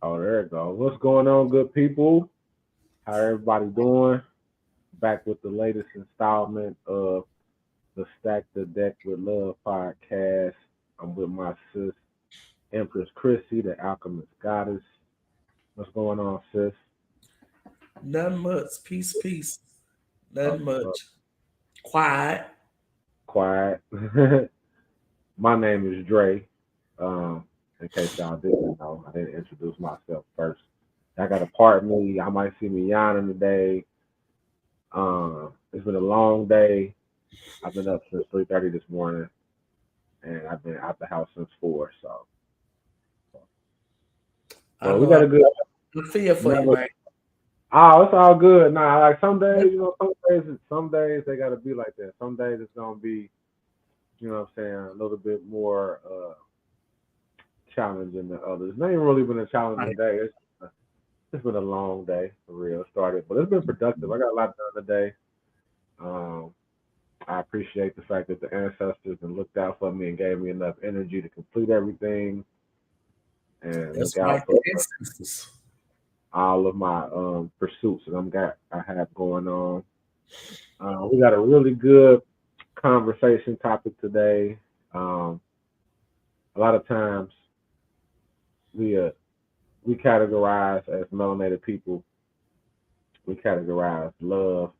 Oh, there it goes. What's going on, good people? How everybody doing? Back with the latest installment of the Stack the Deck with Love podcast. I'm with my sis, Empress Chrissy, the Alchemist Goddess. What's going on, sis? Nothing much. Peace, peace. Up, Nothing up, much. Quiet. quiet. My name is Dre. Um, in case y'all didn't know, I didn't introduce myself first. I got a part me. I might see me yawning today. It's been a long day. I've been up since 3:30 this morning, and I've been out the house since 4. So, I but we know. got a good. I feel for you, Never, man. oh, it's all good. Nah, like some days, some days they gotta be like that. Some days it's gonna be, what I'm saying, a little bit more challenging than others. It ain't really been a challenging Right. day. It's been a long day for real. Started, but it's been productive. I got a lot done today. Um, I appreciate the fact that the ancestors and looked out for me and gave me enough energy to complete everything and look That's right. out The for ancestors. all of my pursuits that I have going on. We got a really good conversation topic today. Um, a lot of times we categorize as melanated people. We categorize love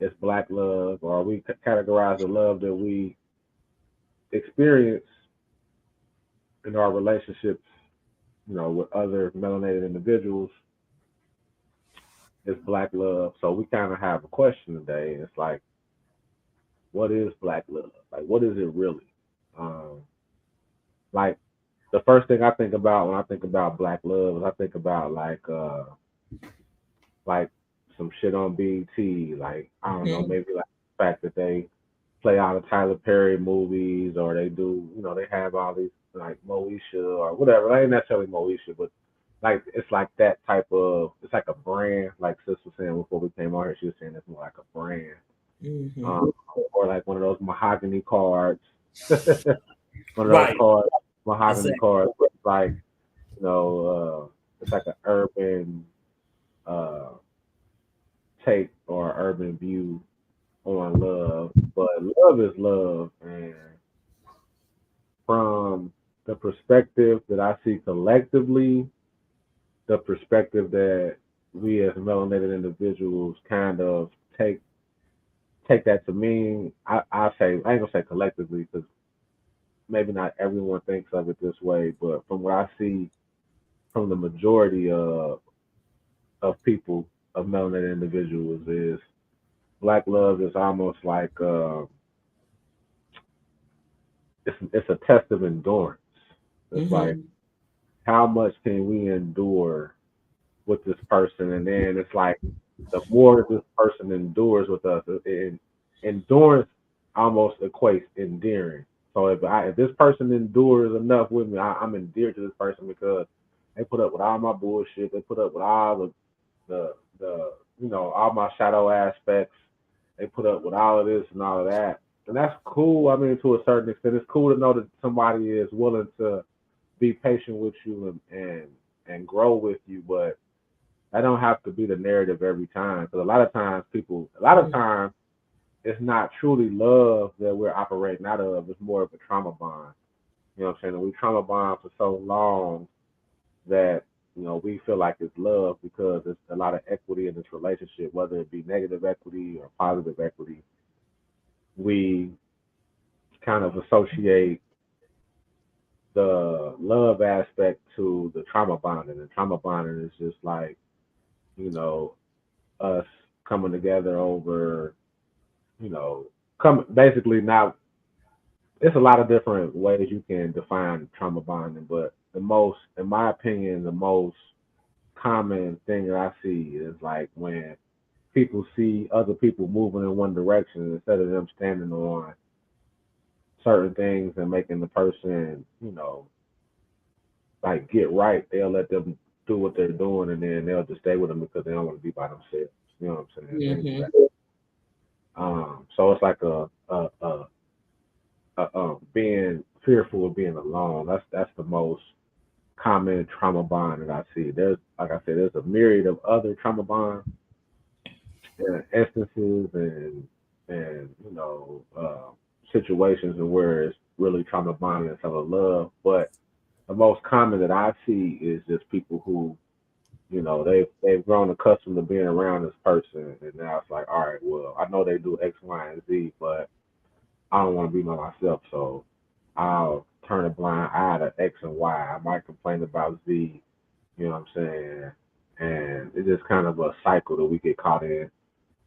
as black love, or we categorize the love that we experience in our relationships, with other melanated individuals is black love. So we kind of have a question today. It's like, what is black love? Like, what is it really? Um, like, the first thing I think about when I think about black love is I think about like some shit on BET. Like, I don't know, Mhm. maybe like the fact that they play all the Tyler Perry movies, or they do, they have all these like Moesha or whatever. They ain't necessarily Moesha, but like it's like that type of, it's like a brand. Like sis was saying before we came on here, she was saying it's more like a brand, Mhm. um, or like one of those mahogany cards, one of those Right. cards, mahogany Exactly. cards. Where it's like, it's like an urban uh, take or urban view on love, but love is love, and from the perspective that I see collectively, the perspective that we as melanated individuals kind of take take that to mean. I say I ain't gonna say collectively because maybe not everyone thinks of it this way, but from what I see from the majority of people of melanated individuals is black love is almost like it's a test of endurance. It's like Mhm. how much can we endure with this person, and then it's like the more this person endures with us, endurance almost equates endearing. So if this person endures enough with me, I'm endeared to this person because they put up with all my bullshit. They put up with all the all my shadow aspects. They put up with all of this and all of that, and that's cool. I mean, to a certain extent, it's cool to know that somebody is willing to be patient with you and grow with you, but that don't have to be the narrative every time. Because a lot of Mhm. times, it's not truly love that we're operating out of. It's more of a trauma bond. You know what I'm saying? And we trauma bond for so long that we feel like it's love because there's a lot of equity in this relationship, whether it be negative equity or positive equity. We kind of associate the love aspect to the trauma bonding, and trauma bonding is just like you know us coming together over come basically not. It's a lot of different ways you can define trauma bonding, but the most, in my opinion, the most common thing that I see is like when people see other people moving in one direction instead of them standing on certain things and making the person, like get right. They'll let them do what they're doing, and then they'll just stay with them because they don't want to be by themselves. You know what I'm saying? Things of Mhm. that. So it's like being fearful of being alone. That's the most common trauma bond that I see. There's, like I said, there's a myriad of other trauma bond instances and situations and where it's really trauma bonding instead of love. But the most common that I see is just people who, they've grown accustomed to being around this person, and now it's like, all right, well, I know they do X, Y, and Z, but I don't want to be by myself, so I'll turn a blind eye to X and Y. I might complain about Z, you know what I'm saying? And it's just kind of a cycle that we get caught in,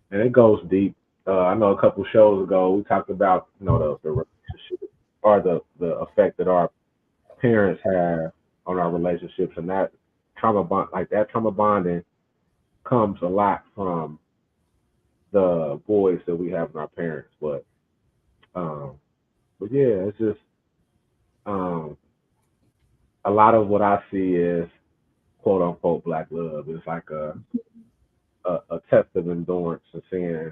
and it goes deep. I know a couple shows ago we talked about, the relationship or the effect that our parents have on our relationships, and that trauma bonding comes a lot from the voice that we have in our parents. Um, but yeah, it's just um, a lot of what I see is quote unquote black love. It's like a test of endurance and seeing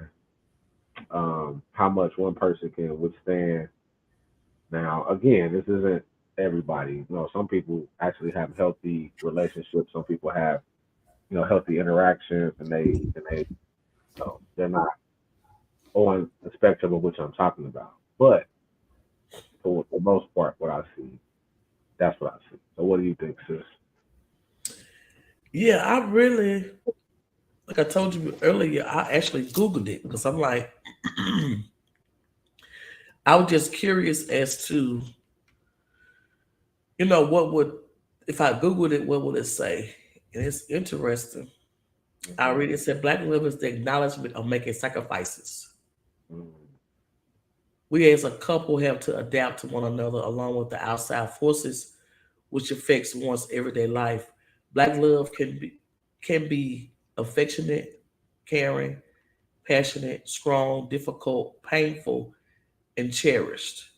how much one person can withstand. Now, again, this isn't everybody. Some people actually have healthy relationships. Some people have healthy interactions, and they're not on the spectrum of which I'm talking about. But for the most part, what I see, that's what I see. So, what do you think, sis? Yeah, I really, like I told you earlier, I actually Googled it because I'm like, I was just curious as to, what would, if I Googled it, what would it say? And it's interesting. I Mm-hmm. read it said black love is the acknowledgement of making sacrifices. Mm-hmm. We as a couple have to adapt to one another along with the outside forces which affects one's everyday life. Black love can be affectionate, caring, passionate, strong, difficult, painful, and cherished.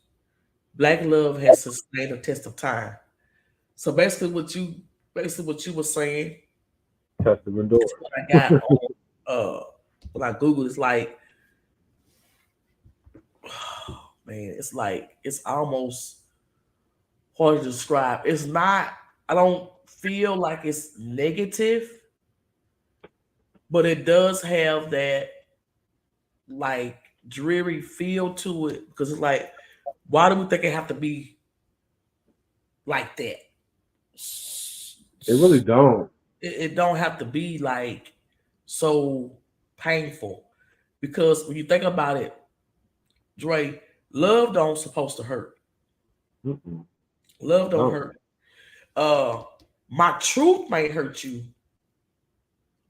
Black love has sustained the test of time. So basically what you were saying Test of endurance. is what I got on when I Google it's like man, it's like it's almost hard to describe. It's not I don't feel like it's negative, but it does have that like dreary feel to it because it's like, why do we think it have to be like that? It really don't. It don't have to be like so painful because when you think about it, Dre, love don't supposed to hurt. Mm-mm. Love don't Don't. hurt. Uh, my truth may hurt you,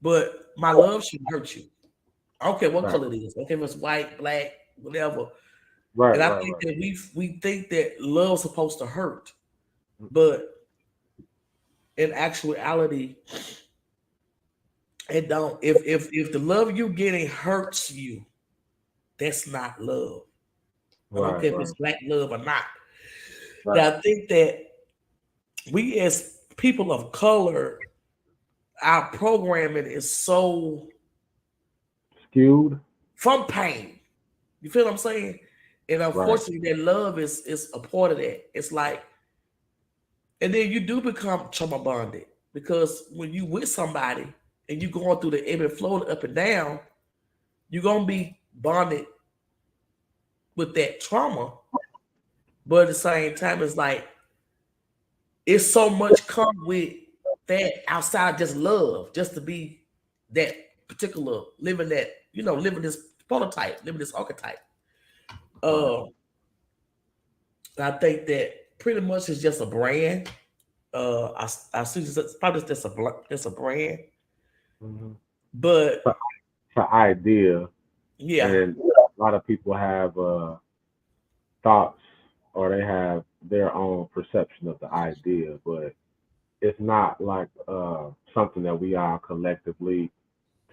but my love shouldn't hurt you. I don't care what Right. color it is. I don't care if it's white, black, whatever. Right. And I Right. think Right. that we think that love's supposed to hurt, Mm-mm. but in actuality, it don't. If the love you getting hurts you, that's not love. I don't Right. care if Right. it's black love or not. Right. Now I think that we as people of color, our programming is so Skewed. from pain. You feel what I'm saying? And Right. unfortunately, that love is a part of that. It's like, and then you do become trauma bonded because when you with somebody and you going through the ebb and flow, the up and down, you're gonna be bonded with that trauma. But at the same time, it's like it's so much come with that outside of just love, just to be that particular living that living this prototype, living this archetype. Right. Uh, I think that pretty much is just a brand. I see it's probably just a brand, Mm-hmm. but It's an idea, yeah, and a lot of people have thoughts or they have their own perception of the idea, but it's not like something that we all collectively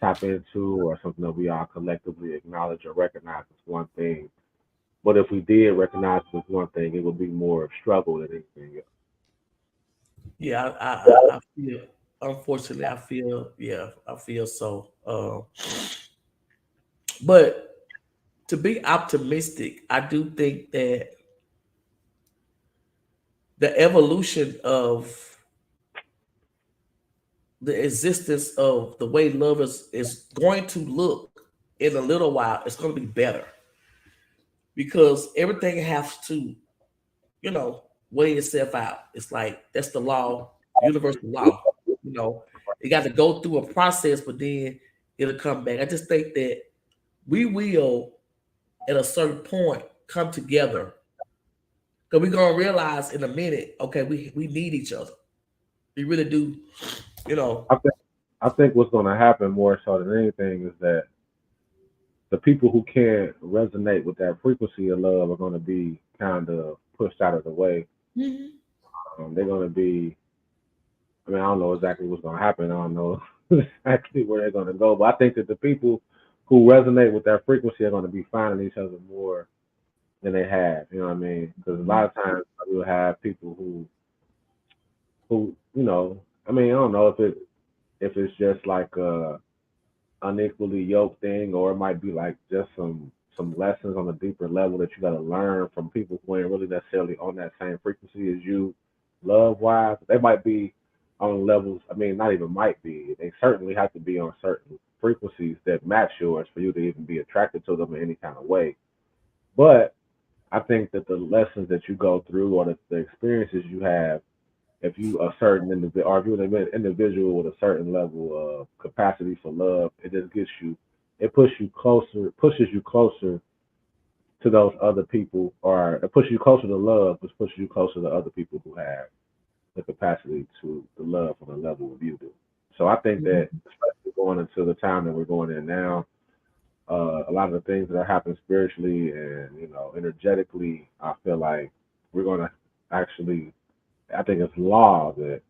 tap into or something that we all collectively acknowledge or recognize as one thing. But if we did recognize it as one thing, it would be more of struggle than anything else. yeah, I feel. Unfortunately, I feel. Yeah, I feel so. But to be optimistic, I do think that the evolution of the existence of the way love is going to look in a little while, it's going to be better because everything has to, you know, weigh itself out. It's like that's the law, universal law. You know, it got to go through a process, but then it'll come back. I just think that we will, at a certain point, come together because we're gonna realize in a minute, okay, we need each other. We really do. You know. I think I think what's going to happen more so than anything is that the people who can't resonate with that frequency of love are going to be kind of pushed out of the way. Mhm. They're going to be. I mean, I don't know exactly what's going to happen. I don't know exactly where they're going to go, but I think that the people who resonate with that frequency are going to be finding each other more than they have. You know what I mean? Because a lot of times you'll have people who I mean, I don't know if it's just like a unequally yoked thing, or it might be like just some lessons on a deeper level that you got to learn from people who ain't really necessarily on that same frequency as you, love wise. They might be on levels. I mean, not even might be. They certainly have to be on certain frequencies that match yours for you to even be attracted to them in any kind of way. But I think that the lessons that you go through or the experiences you have, if you a certain individual or if you're an individual with a certain level of capacity for love, it just gets you, it pushes you closer to those other people, or it pushes you closer to love, which pushes you closer to other people who have the capacity to love on a level of you do. So I think that, especially going into the time that we're going in now, a lot of the things that are happening spiritually and energetically, I feel like we're going to actually, I think it's law that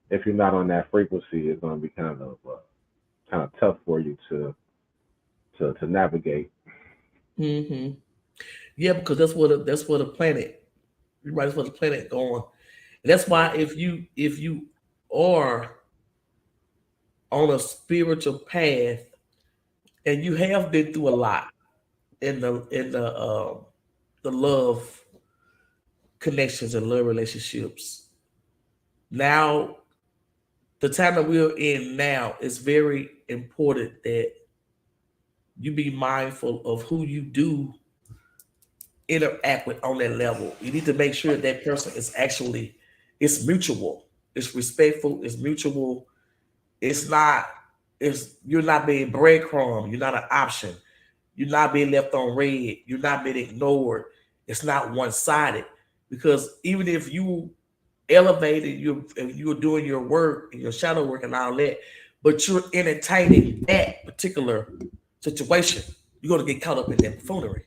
if you're not on that frequency, it's going to be kind of tough for you to navigate. Mhm. Yeah, because that's where the planet. You're right. That's where the planet going. And that's why if you are on a spiritual path and you have been through a lot in the love connections and love relationships. Now, the time that we're in now is very important that you be mindful of who you do interact with on that level. You need to make sure that person is actually it's mutual, it's respectful, it's mutual. It's not. It's you're not being breadcrumb. You're not an option. You're not being left on red. You're not being ignored. It's not one sided because even if you elevated, you're doing your work and your shadow work and all that, but you're entertaining that particular situation, you're gonna get caught up in that buffoonery.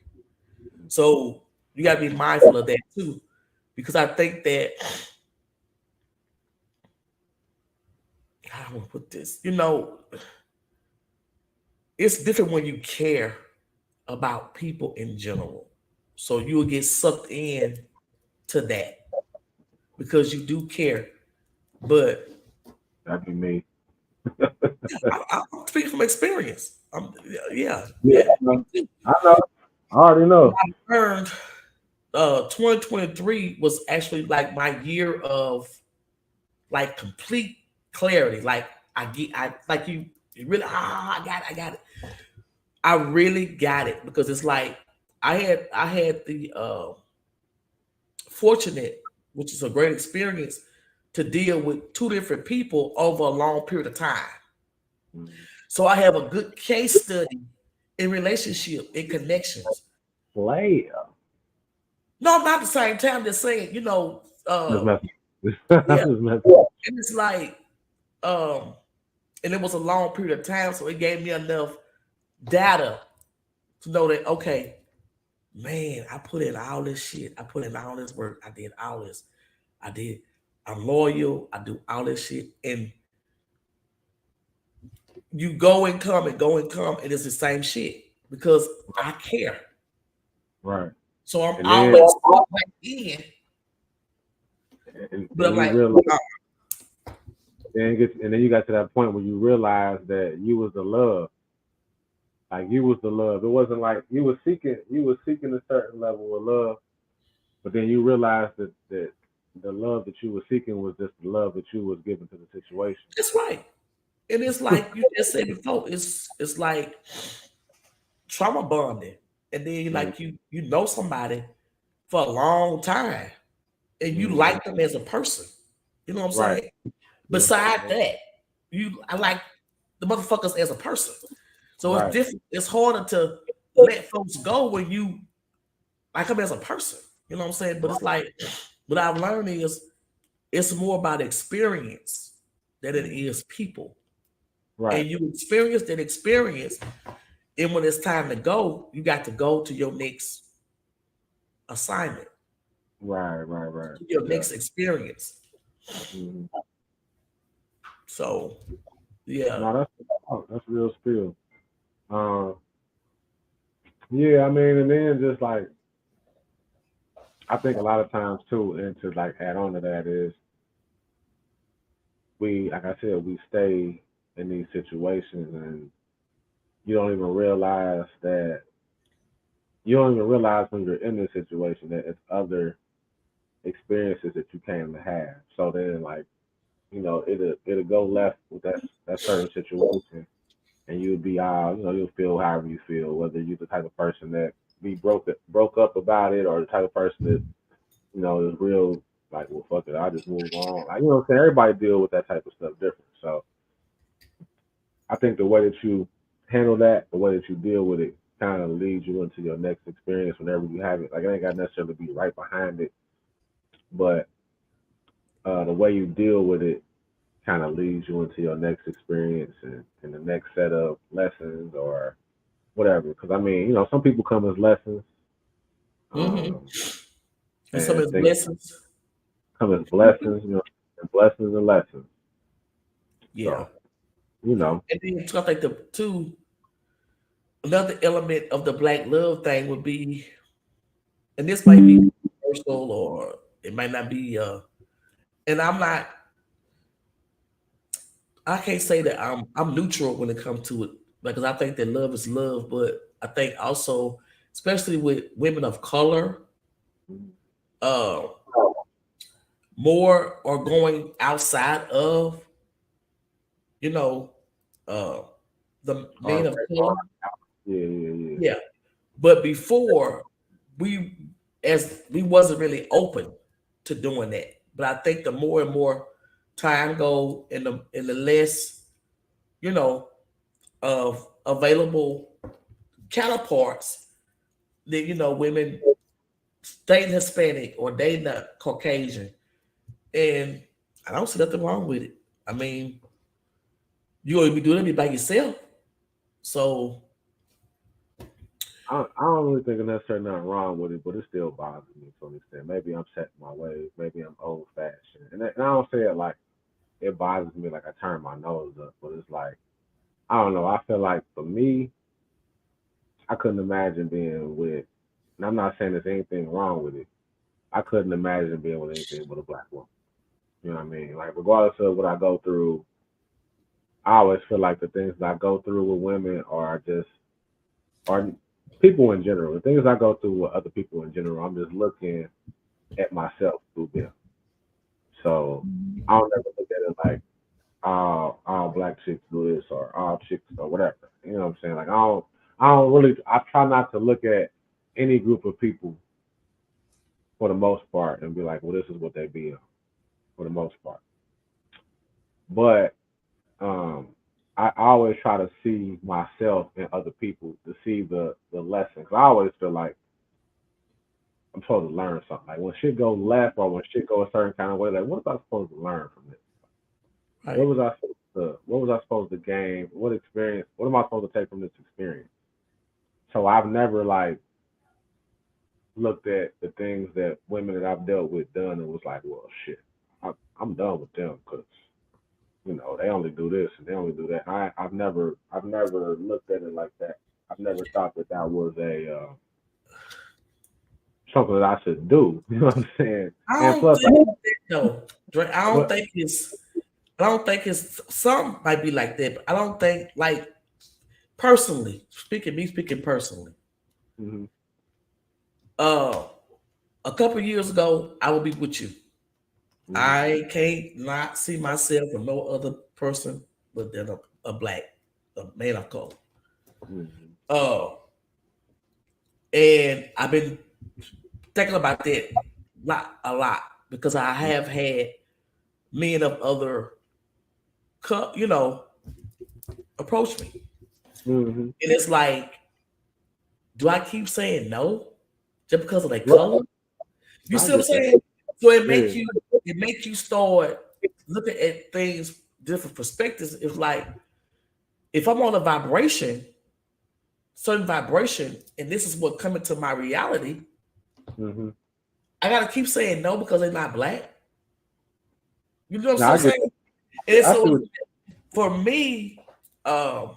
So you gotta be mindful of that too, because I think that how do I put this? It's different when you care about people in general. So you will get sucked in to that because you do care. But That'd be me. I'm speaking from experience. Yeah, Yeah, yeah. I know. I know. I already know. I learned 2023 was actually like my year of like complete clarity. Like I like you really I got it. I really got it because it's like I had the fortunate, which is a great experience, to deal with two different people over a long period of time. Mm. So I have a good case study in relationship, in connections. Play. No, not the same time. Just saying, Just messing. yeah. Just messing. And it's like, um, and it was a long period of time, so it gave me enough data to know that okay, man, I put in all this shit. I put in all this work. I did all this. I did. I'm loyal. I do all this shit, and you go and come, and it's the same shit because I care. Right. So I'm And then always back in, but I'm you like, realize, and then you got to that point where you realize that you was the love. Like you was the love. It wasn't like you was seeking a certain level of love, but then you realized that the love that you were seeking was just the love that you was given to the situation. That's right. And it's like you just said before, it's like trauma bonding. And then Mm-hmm. like you know somebody for a long time and you Mm-hmm. like them as a person. You know what I'm Right. saying? Yeah. Beside that, I like the motherfuckers as a person. So it's Right. different. It's harder to let folks go when you like them as a person. You know what I'm saying? But it's like what I've learned is it's more about experience than it Mm-hmm. is people. Right. And you experience that experience, and when it's time to go, you got to go to your next assignment, Right. Right. Right. to your Yeah. next experience. Mm-hmm. So yeah. No, that's real spill. Um, yeah, I mean, and then just like I think a lot of times too, and to like add on to that is we, like I said, we stay in these situations and you don't even realize that you don't even realize when you're in this situation that it's other experiences that you came to have. So then like, it'll go left with that certain situation and you'll be you'll feel however you feel, whether you're the type of person that be broke up about it or the type of person that, is real like, well fuck it, I just move on. Like, what I'm saying? Everybody deal with that type of stuff different. So I think the way that you handle that, the way that you deal with it, kind of leads you into your next experience whenever you have it. Like it ain't got necessarily be right behind it, but the way you deal with it kind of leads you into your next experience and the next set of lessons or whatever. Because I mean, some people come as lessons, Mm-hmm. um, And some of and his things blessings. come as blessings, and blessings and lessons. Yeah. So you know, And then I think the two another element of the black love thing would be, and this might be personal or it might not be and I can't say that I'm neutral when it comes to it because I think that love is love, but I think also, especially with women of color, uh, more are going outside of you know uh, the men our, of color. yeah, yeah, yeah. Yeah, but before we we wasn't really open to doing that. But I think the more and more time go and the less you know of available counterparts that women dating Hispanic or dating a Caucasian, and I don't see nothing wrong with it. I mean, you only be doing it by yourself, so I don't really think there's necessarily nothing wrong with it, but it still bothers me to an extent. Maybe I'm set in my ways. Maybe I'm old fashioned, and I don't say it like it bothers me like I turn my nose up, but it's like I don't know. I feel like for me, I couldn't imagine being with. And I'm not saying there's anything wrong with it. I couldn't imagine being with anything but a black woman. You know what I mean? Like regardless of what I go through, I always feel like the things that I go through with women are just are people in general. The things I go through with other people in general, I'm just looking at myself through them. So I don't ever look at it like all black chicks do this or all chicks or whatever. You know what I'm saying? Like I don't really I try not to look at any group of people for the most part and be like, well, this is what they be on for the most part. But um, I always try to see myself in other people to see the lesson. 'Cause I always feel like I'm supposed to learn something. Like when shit go left or when shit go a certain kind of way, like what was I supposed to learn from this? right. What was I supposed to gain? What experience? What am I supposed to take from this experience? So I've never like looked at the things that women that I've dealt with done and was like, well, shit, I'm done with them because they only do this and they only do that. I've never looked at it like that. I've never thought that that was a something that I should do. You know what I'm saying? I And don't plus, like, think that though. Dre, what? I don't think it's some might be like that, but I don't think like personally speaking personally. Hmm. Uh, a couple years ago, I would be with you. Mm-hmm. I can't not see myself with no other person but than a black, a man of color. Mm-hmm. Uh, and I've been thinking about that a lot because I have had men of other, you know, approach me, Mm-hmm. and it's like, do I keep saying no just because of their Right. color? You I see what I'm get that. saying? So Yeah. it make you start looking at things different perspectives. It's like if I'm on a vibration, certain vibration, and this is what coming to my reality, Mm-hmm. I gotta keep saying no because they're not black. You know what Now I'm I get. saying? And I see so what. for me, um,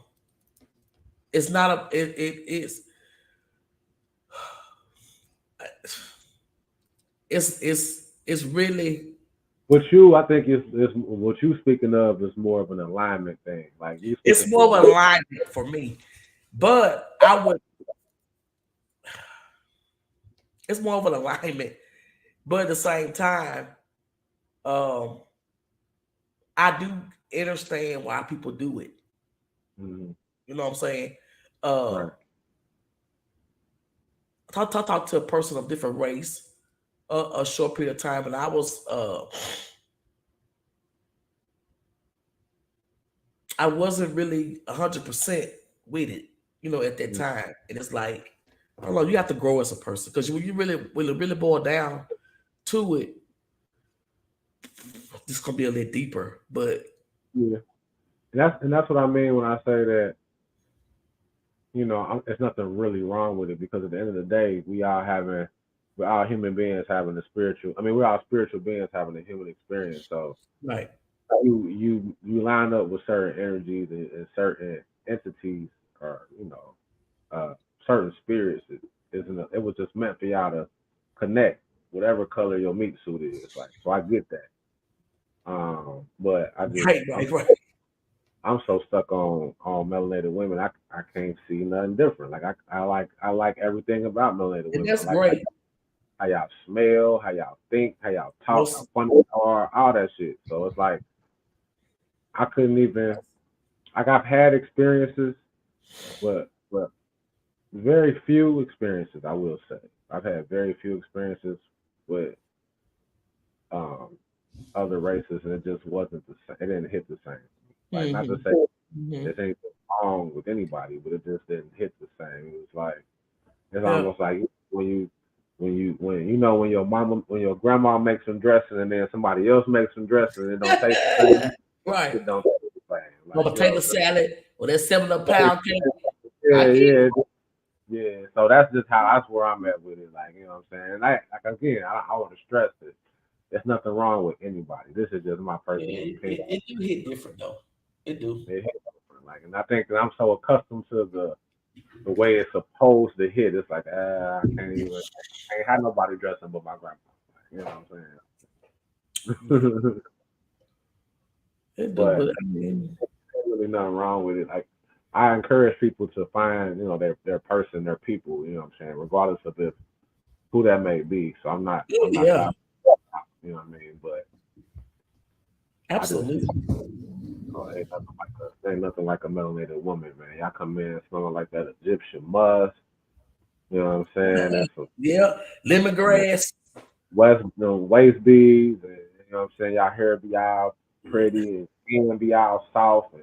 it's not it is it's really What you, I think is what you speaking of is more of an alignment thing. Like you it's speaking to more of what. a alignment for me. But I would it's more of an alignment. But at the same time, um, I do understand why people do it. Mm-hmm. You know what I'm saying? Uh, Right. talk to a person of different race a short period of time, and I wasn't really 100% with it, at that Mm-hmm. time. And it's like, I don't know, you have to grow as a person because when you really boil down to it, this gonna be a little deeper. But Yeah. And that's what I mean when I say that. There's nothing really wrong with it because at the end of the day, we're all human beings having a spiritual. I mean, we're all spiritual beings having a human experience. So right, you line up with certain energies and certain entities or uh, certain spirits. It was just meant for y'all to connect, whatever color your meat suit is. Like, so I get that. But right, I'm right, right. I'm so stuck on melanated women. I can't see nothing different. Like I like everything about melanated And women. I that's like great. how y'all smell, how y'all think, how y'all talk, how Most funny y'all are, all that shit. So it's like I couldn't even. Like I've had experiences, but very few experiences. I will say I've had very few experiences with um other races, and it just wasn't the same. It didn't hit the same. Like not to hmm say hmm there's anything wrong with anybody, but it just didn't hit the same. It was like it's yeah, almost like when your mama when your grandma makes some dressing and then somebody else makes some dressing and it don't taste the same. right. It don't taste the same. Or Like you know potato what salad or that 7 I'm pound cake. I saying? get it. Yeah, yeah. So that's where I'm at with it. Like you know what I'm saying. And like again, I want to stress this. There's nothing wrong with anybody. This is just my Yeah, personal it, opinion. it, it do hit different though. It do. It hit different. Like, and I think that I'm so accustomed to the way it's supposed to hit. It's like, I can't even, I ain't had nobody dressing but my grandma. Like, you know what Yeah, I'm saying? it do. But But I mean, there's really nothing wrong with it. Like, I encourage people to find, their person, their people. You know what I'm saying? Regardless of who that may be. So I'm not yeah, trying. You know what I mean? But I just see. absolutely. Ain't nothing like a melanated woman, man. Y'all come in smelling like that Egyptian musk. You know what I'm saying? And some Yeah, lemongrass. waist beads, and you know what I'm saying. Y'all hair be all pretty, and skin be all soft, and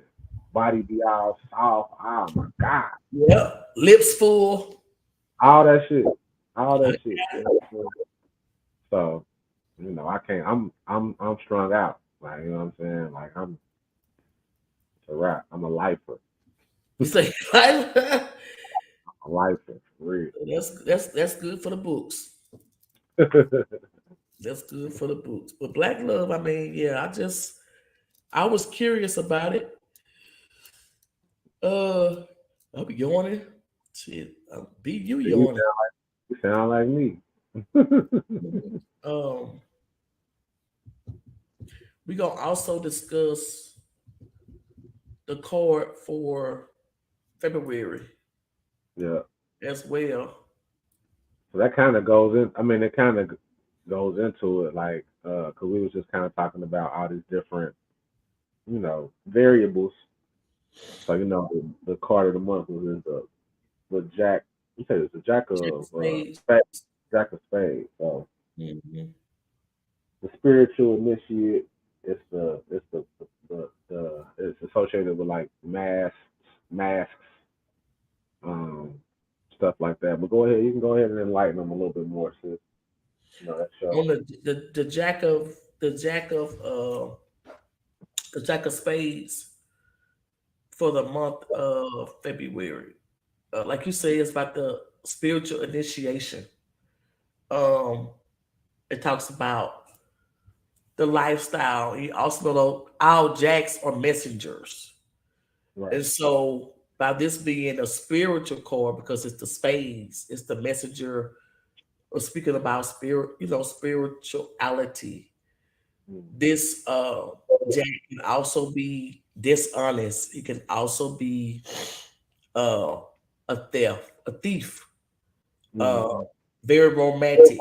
body be all soft. Oh my god, Yeah, lips full. all that shit, all that shit. You know what I'm saying? So I can't. I'm strung out. Like you know what I'm saying. Like it's a wrap. I'm a lifer. You say that's A lifer for real. that's good for the books. That's good for the books. But black love, I mean, yeah, I was curious about it. Uh, I'll be yawning. Shit, be you you yawning. sound like me. Um, we gonna also discuss the card for February Yeah. as well. So that kind of goes in. I mean, it kind of goes into it. Like, because we was just kind of talking about all these different, variables. So the card of the month was the Jack. You said it's the Jack Check of stage. spades, Jack of spades. So Hmm. the spiritual initiate. It's associated with like masks, um, stuff like that. But go ahead, you can go ahead and enlighten them a little bit more, sis. That On show. the Jack of Spades for the month of February. Like you say, it's about the spiritual initiation. Um, it talks about the lifestyle. You also know all jacks are messengers. Right. And so by this being a spiritual core, because it's the spades, it's the messenger of speaking about spirit, spirituality. Mm-hmm. This jack can also be dishonest. It can also be uh a thief, uh Mm-hmm. very romantic,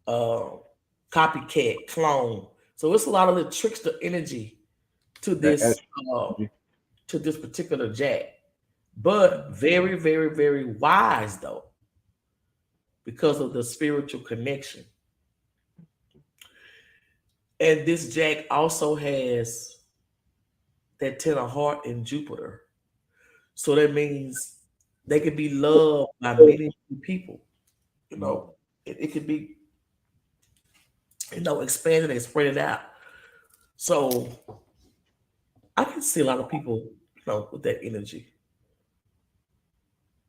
uh copycat, clone. So it's a lot of the trickster energy to That this extra. uh to this particular jack. But very, very, very wise though, because of the spiritual connection. And this jack also has that ten of heart in Jupiter. So that means they can be loved by many people. You Mm-hmm. know, it could be, expanded and spread it out. So I can see a lot of people, with that energy.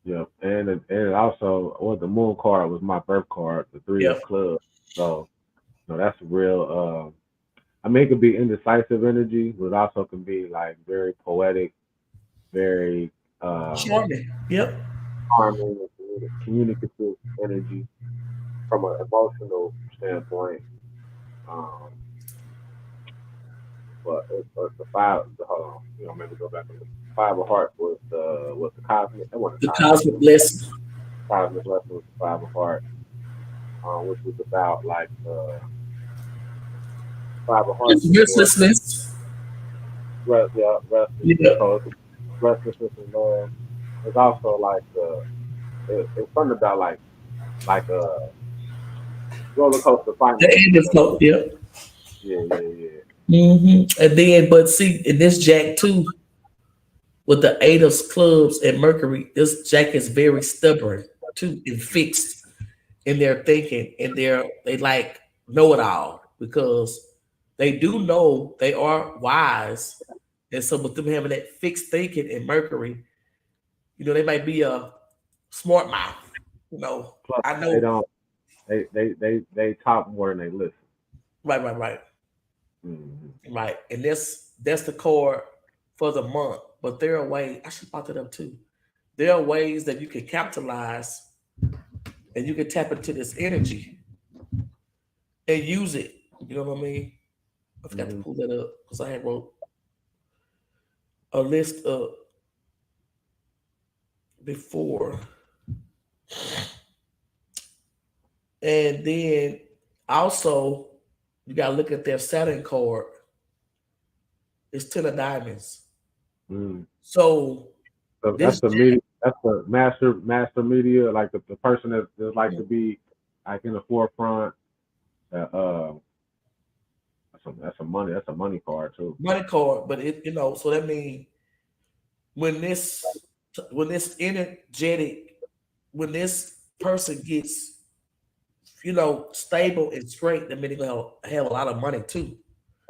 Yeah, and also, well, the moon card was my birth card, the three Yeah. of clubs. So, that's real. I mean, it could be indecisive energy, but it also can be like very poetic, very Charming. Yep. harming, and communicative energy from an emotional standpoint. Um, but it's the five. Hold on, maybe go back and look. Five of Hearts was the cosmic. It wasn't The cosmic. cosmic blessing. Cosmic lesson was the Five of Hearts, which was about like Five of Hearts It's was restlessness. yeah, restlessness. Yeah. So it's restlessness and love. It's also like it's something about like a roller coaster The finances. end is hope. Yeah. Yeah, yeah, yeah. And then, but see, in this jack too, with the eight of clubs and Mercury, this jack is very stubborn too and fixed in their thinking, and they like know it all because they do know they are wise. And so with them having that fixed thinking in Mercury, they might be a smart mouth. Plus, I they know. don't. They talk more than they listen. Right, right, right, Mm-hmm. right. And that's the core for the month. But there are ways I should brought that up too. There are ways that you can capitalize and you can tap into this energy and use it. You know what I mean? I forgot to Mm-hmm. pull that up because I had wrote a list up before. And then also you gotta look at their Saturn card. It's ten of diamonds. Mm-hmm. So So that's this the media. That's the master media, like the person that like to be like in the forefront. Uh, that's a money card too. money card, but so that means when this when this energetic when this person gets stable and straight, that means they're gonna have a lot of money too.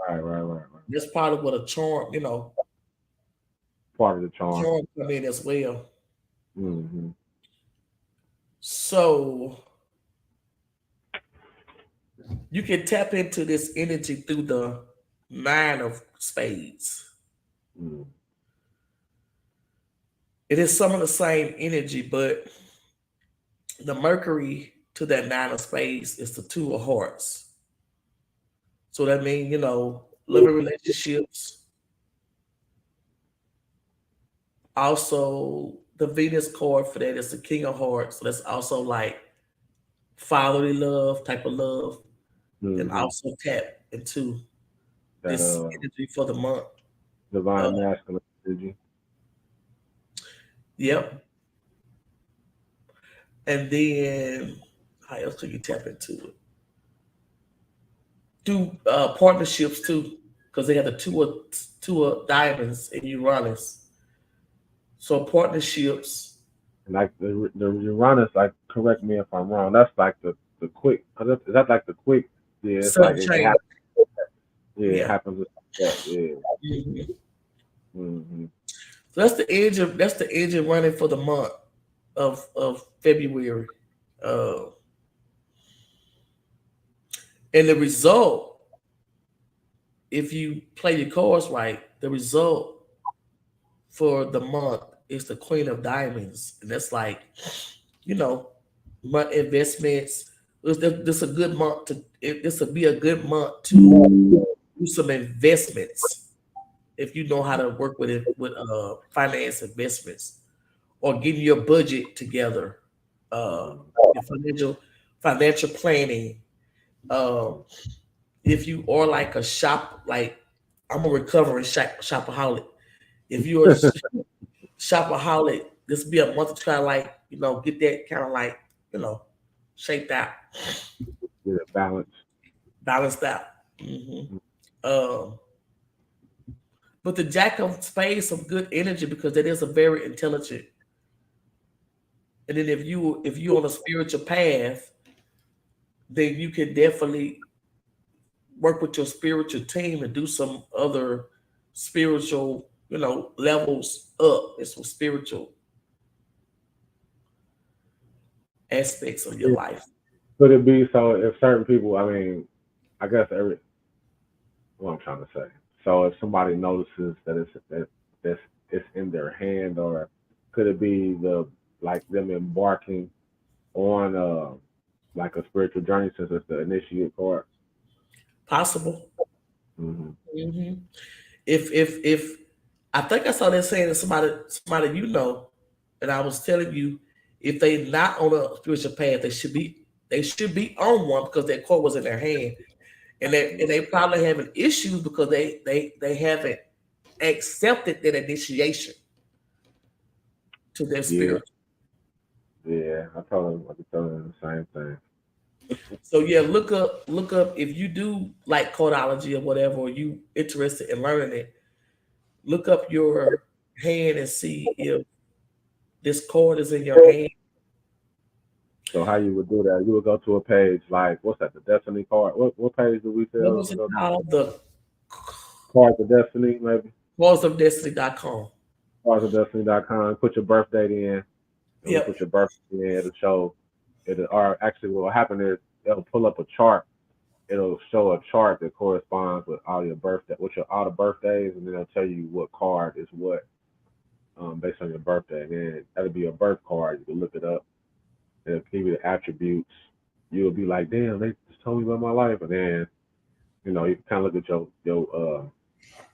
Right, right, right, right. That's part of what a charm, Part of the charm. charm come in as well. Mm-hmm. So you can tap into this energy through the nine of spades. Mm-hmm. It is some of the same energy, but the Mercury to that nine of spades is the two of hearts. So that means, loving relationships. Also, the Venus card for that is the King of Hearts. So that's also like fatherly love type of love. and Mm-hmm. also tap into That this energy for the month. Uh, divine masculine energy. yep. And then how else can you tap into it? Do partnerships too, because they have the two of diamonds in Uranus. So partnerships. And like the Uranus, like correct me if I'm wrong. That's like the quick. Is that like the quick? Yeah, it's like Sudden it change. happens. Yeah, it Yeah. happens just like that. Yeah. Mhm. Mm-hmm. So that's the engine running for the month of February. Uh, and the result, if you play your cards right, the result for the month is the Queen of Diamonds, and that's like, you know, month investments. This a good month to. This would be a good month to do some investments if you know how to work with it with finance investments or getting your budget together, uh, your financial planning. Um, if you are like a shop, like I'm a recovering shopaholic. If you're a shopaholic, this be a month to try to like get that kind of like you know shaped out, Yeah, balance. balanced out. hmm Um, but the Jack of Spades some good energy because that is a very intelligent. And then if you on a spiritual path, then you can definitely work with your spiritual team and do some other spiritual, levels up. It's some spiritual aspects of your Yeah. life. Could it be so if certain people? I mean, I guess every what I'm trying to say. So if somebody notices that it's in their hand, or could it be like them embarking on like a spiritual journey since it's the initiate part? Possible. Mm-hmm. hmm if I think I saw that saying that somebody and I was telling you if they not on a spiritual path, they should be on one because that cord was in their hand, and they probably having issues because they haven't accepted that initiation to their Yeah, spirit. yeah. I be telling them the same thing. So yeah, look up if you do like codology or whatever, or you interested in learning it. Look up your hand and see if this chord is in your hand. So how you would do that? You would go to a page like what's that? The Destiny card. What page do we What tell us was to it go to? called? The Cards of Destiny, maybe. cardsofdestiny.com. Cardsofdestiny.com. Put your birth date in. And we put Yep. your birth date in. It'll show. Or actually, what will happen is it'll pull up a chart. It'll show a chart that corresponds with all the birthdays, and then it'll tell you what card is what based on your birthday. And then that'll be a birth card. You can look it up. It'll give you the attributes. You'll be like, damn, they just told me about my life. And then you can kind of look at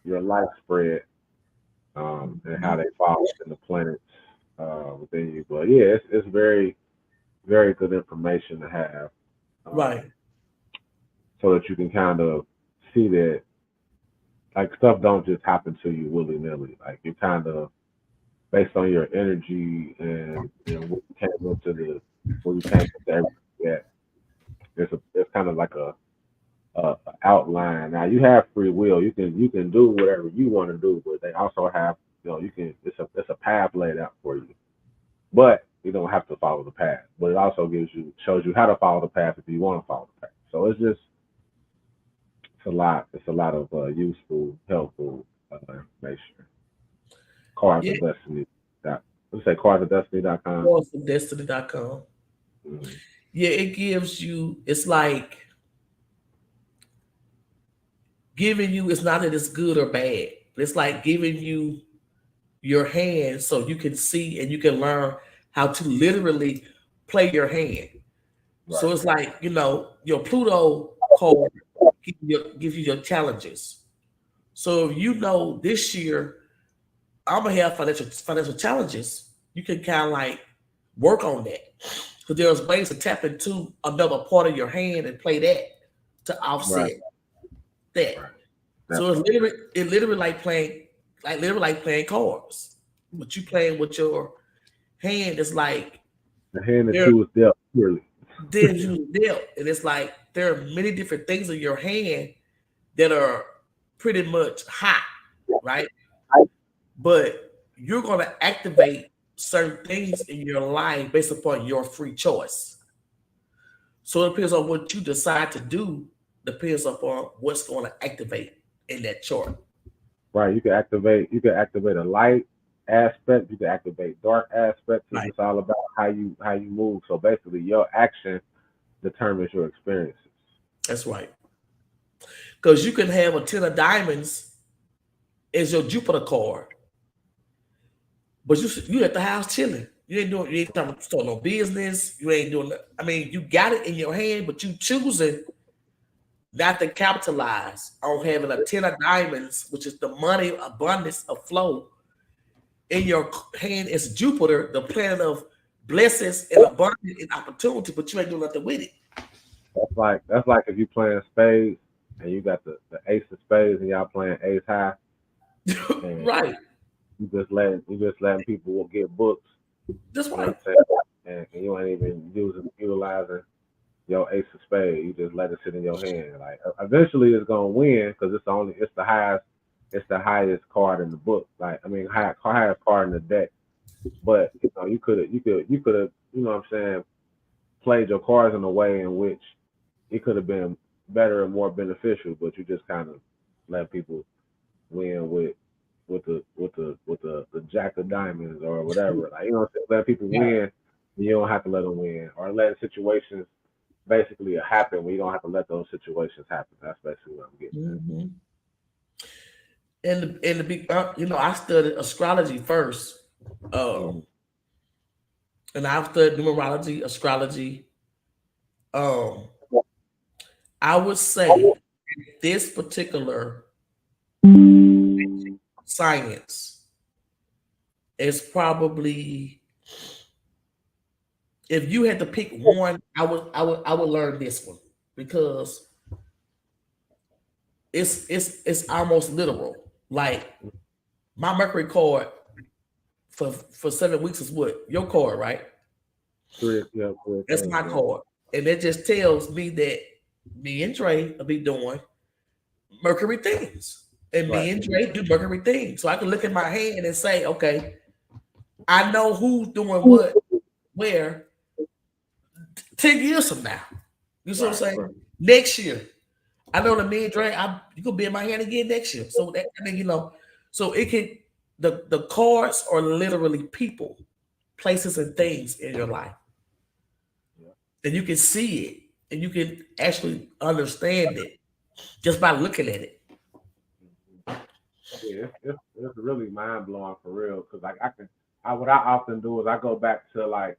your life spread and how Mhm. they fall within the planets within you. But yeah, it's very very good information to have Right. so that you can kind of see that like stuff don't just happen to you willy nilly. Like you kind of based on your energy and what you came into the where you came into everything. Yeah, it's kind of like a outline. Now you have free will. You can do whatever you want to do, but they also have you can it's a path laid out for you. But you don't have to follow the path. But it also shows you how to follow the path if you want to follow the path. So it's a lot. It's a lot of useful, helpful information. Cards Yeah. of Destiny. Let's say cardsofdestiny.com. Cardsofdestiny.com. Mm-hmm. Yeah, it gives you. It's like giving you. It's not that it's good or bad. It's like giving you your hand so you can see and you can learn how to literally play your hand. Right. So it's like, your Pluto card gives you your challenges. So if you know this year I'm gonna have financial challenges, you can kind of like work on that. Because there's ways to tap into another part of your hand and play that. to Right. offset that. Right. That So it's part. literally like playing cards. But you playing with your hand is like The hand that there you was dealt purely. then you dealt. And it's like there are many different things in your hand that are pretty much hot, right? But you're gonna activate certain things in your life based upon your free choice. So it depends on what you decide to do, depends upon what's going to activate in that chart. Right. You can activate a light aspect, you can activate dark aspects. It's Right. just all about how you move. So basically your action determines your experiences. That's right. Because you can have a 10 of diamonds as your Jupiter card, but you at the house chilling. You ain't trying to start no business. You ain't doing. I mean, you got it in your hand, but you choosing not to capitalize on having a 10 of diamonds, which is the money abundance of flow in your hand is Jupiter, the planet of blessings and abundance and opportunity, but you ain't doing nothing with it. That's like if you playing spades and you got the ace of spades and y'all playing ace high and Right. you just letting people get books, That's you know right. what I'm saying? And you ain't even utilizing your ace of spades. You just let it sit in your hand. Like eventually it's gonna win because it's the highest card in the book. Like I mean highest card in the deck. But you could have what I'm saying, played your cards in a way in which it could have been better and more beneficial, but you just kind of let people win with the jack of diamonds or whatever. Like let people win, and you don't have to let them win, or let situations basically happen where you don't have to let those situations happen. That's basically what I'm getting at. Mm-hmm. And the big, I studied astrology first, um, Mm-hmm. and I've studied numerology, astrology. Um, I would say this particular science is probably if you had to pick one, I would learn this one because it's almost literal. Like my Mercury card for 7 weeks is what your card, right? Three of That's things, my yeah. card, and it just tells me that me and Dre will be doing Mercury things, and Right. me and Dre do Mercury things. So I can look at my hand and say, okay, I know who's doing what where 10 years from now. You see what I'm Right. saying? Right. Next year, I know that me and Dre, you gonna be in my hand again next year. So that I mean, so it can the cards are literally people, places, and things in your life, Yeah. and you can see it, and you can actually understand it just by looking at it. Mhm. Yeah, it's really mind blowing for real. Cause like what I often do is I go back to like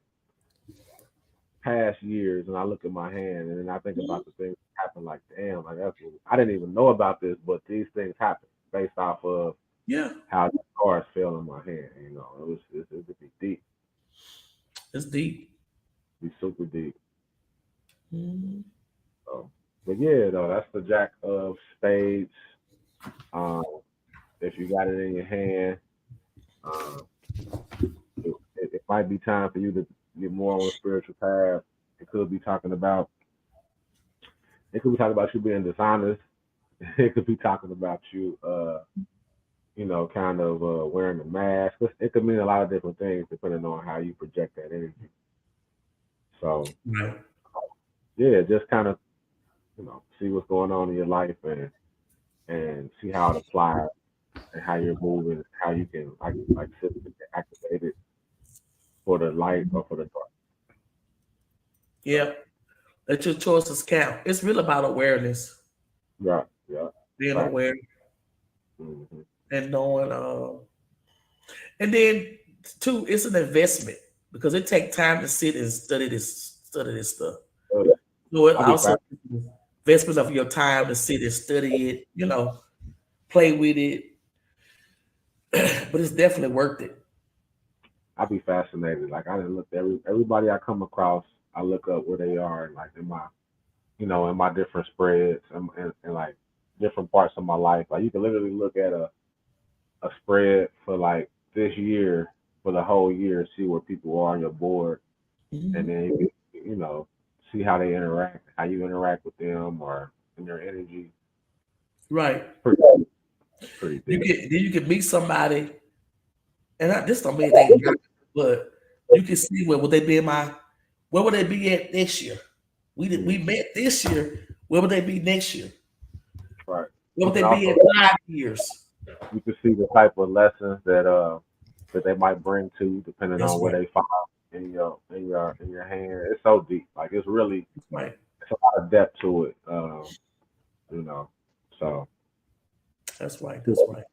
past years and I look at my hand and then I think Mhm. about the things that happened. Like, damn, like I didn't even know about this, but these things happen based off of Yeah, how the cards fell in my hand. It would be deep, it's deep. be super deep. Mhm. So, but yeah, though that's the Jack of Spades. Um, if you got it in your hand, uh, it might be time for you to get more on a spiritual path. It could be talking about it could be talking about you being dishonest. It could be talking about you, kind of wearing a mask. It could mean a lot of different things depending on how you project that energy. So Right. yeah, just kind of see what's going on in your life and see how it applies and how you're moving, how you can like system activate it for the light or for the dark. So Yeah. Let your choices count. It's really about awareness, yeah, yeah, being right. aware Hmm. and knowing. And then two, it's an investment because it takes time to sit and study this stuff. So So it I'll be also fast. investment of your time to sit and study it, play with it. But it's definitely worth it. I'll be fascinated. Like I didn't look everybody I come across. I look up where they are, like in my different spreads and like different parts of my life. Like you can literally look at a spread for like this year for the whole year and see where people are on your board, and Mhm. then see how they interact, how you interact with them, or in their energy. Right. Pretty, pretty You deep. can then you can meet somebody, and this don't mean they not, but you can see where would they be in my where would they be at next year? We Mm, met this year. Where would they be next year? right. Where You would can they be in also 5 years? you can see the type of lessons that they might bring to you depending That's on where right. they find in your hand. It's so deep. Like That's right. it's a lot of depth to it. You know. So That's right. super That's right.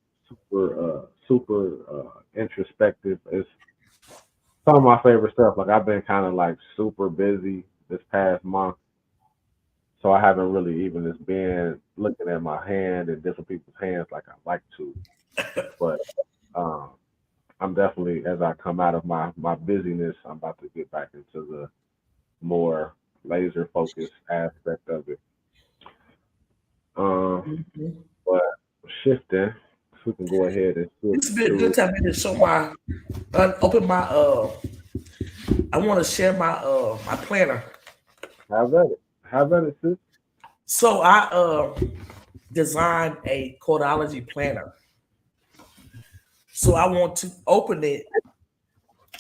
introspective. It's some of my favorite stuff. Like I've been kind of like super busy this past month, so I haven't really even just been looking at my hand and different people's hands like I like to. But um, I'm definitely, as I come out of my busyness, I'm about to get back into the more laser focused aspect of it. Um, Mhm. but shifting, if we can go ahead and shift This would be a to good time to show my open my I want to share my planner. have at it. Have at it, sis. So I designed a codology planner. So I want to open it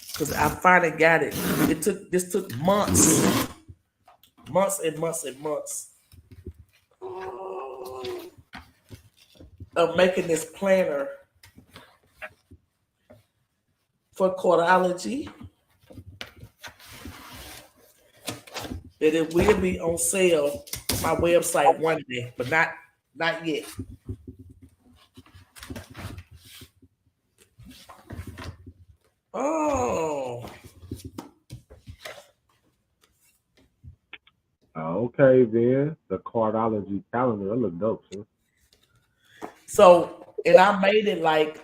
because I finally got it. This took months, months and months and months of making this planner for codology, and it will be on sale on my website one day, but not yet. Oh, Okay, then the cardology calendar. That look dope, sis. so and I made it like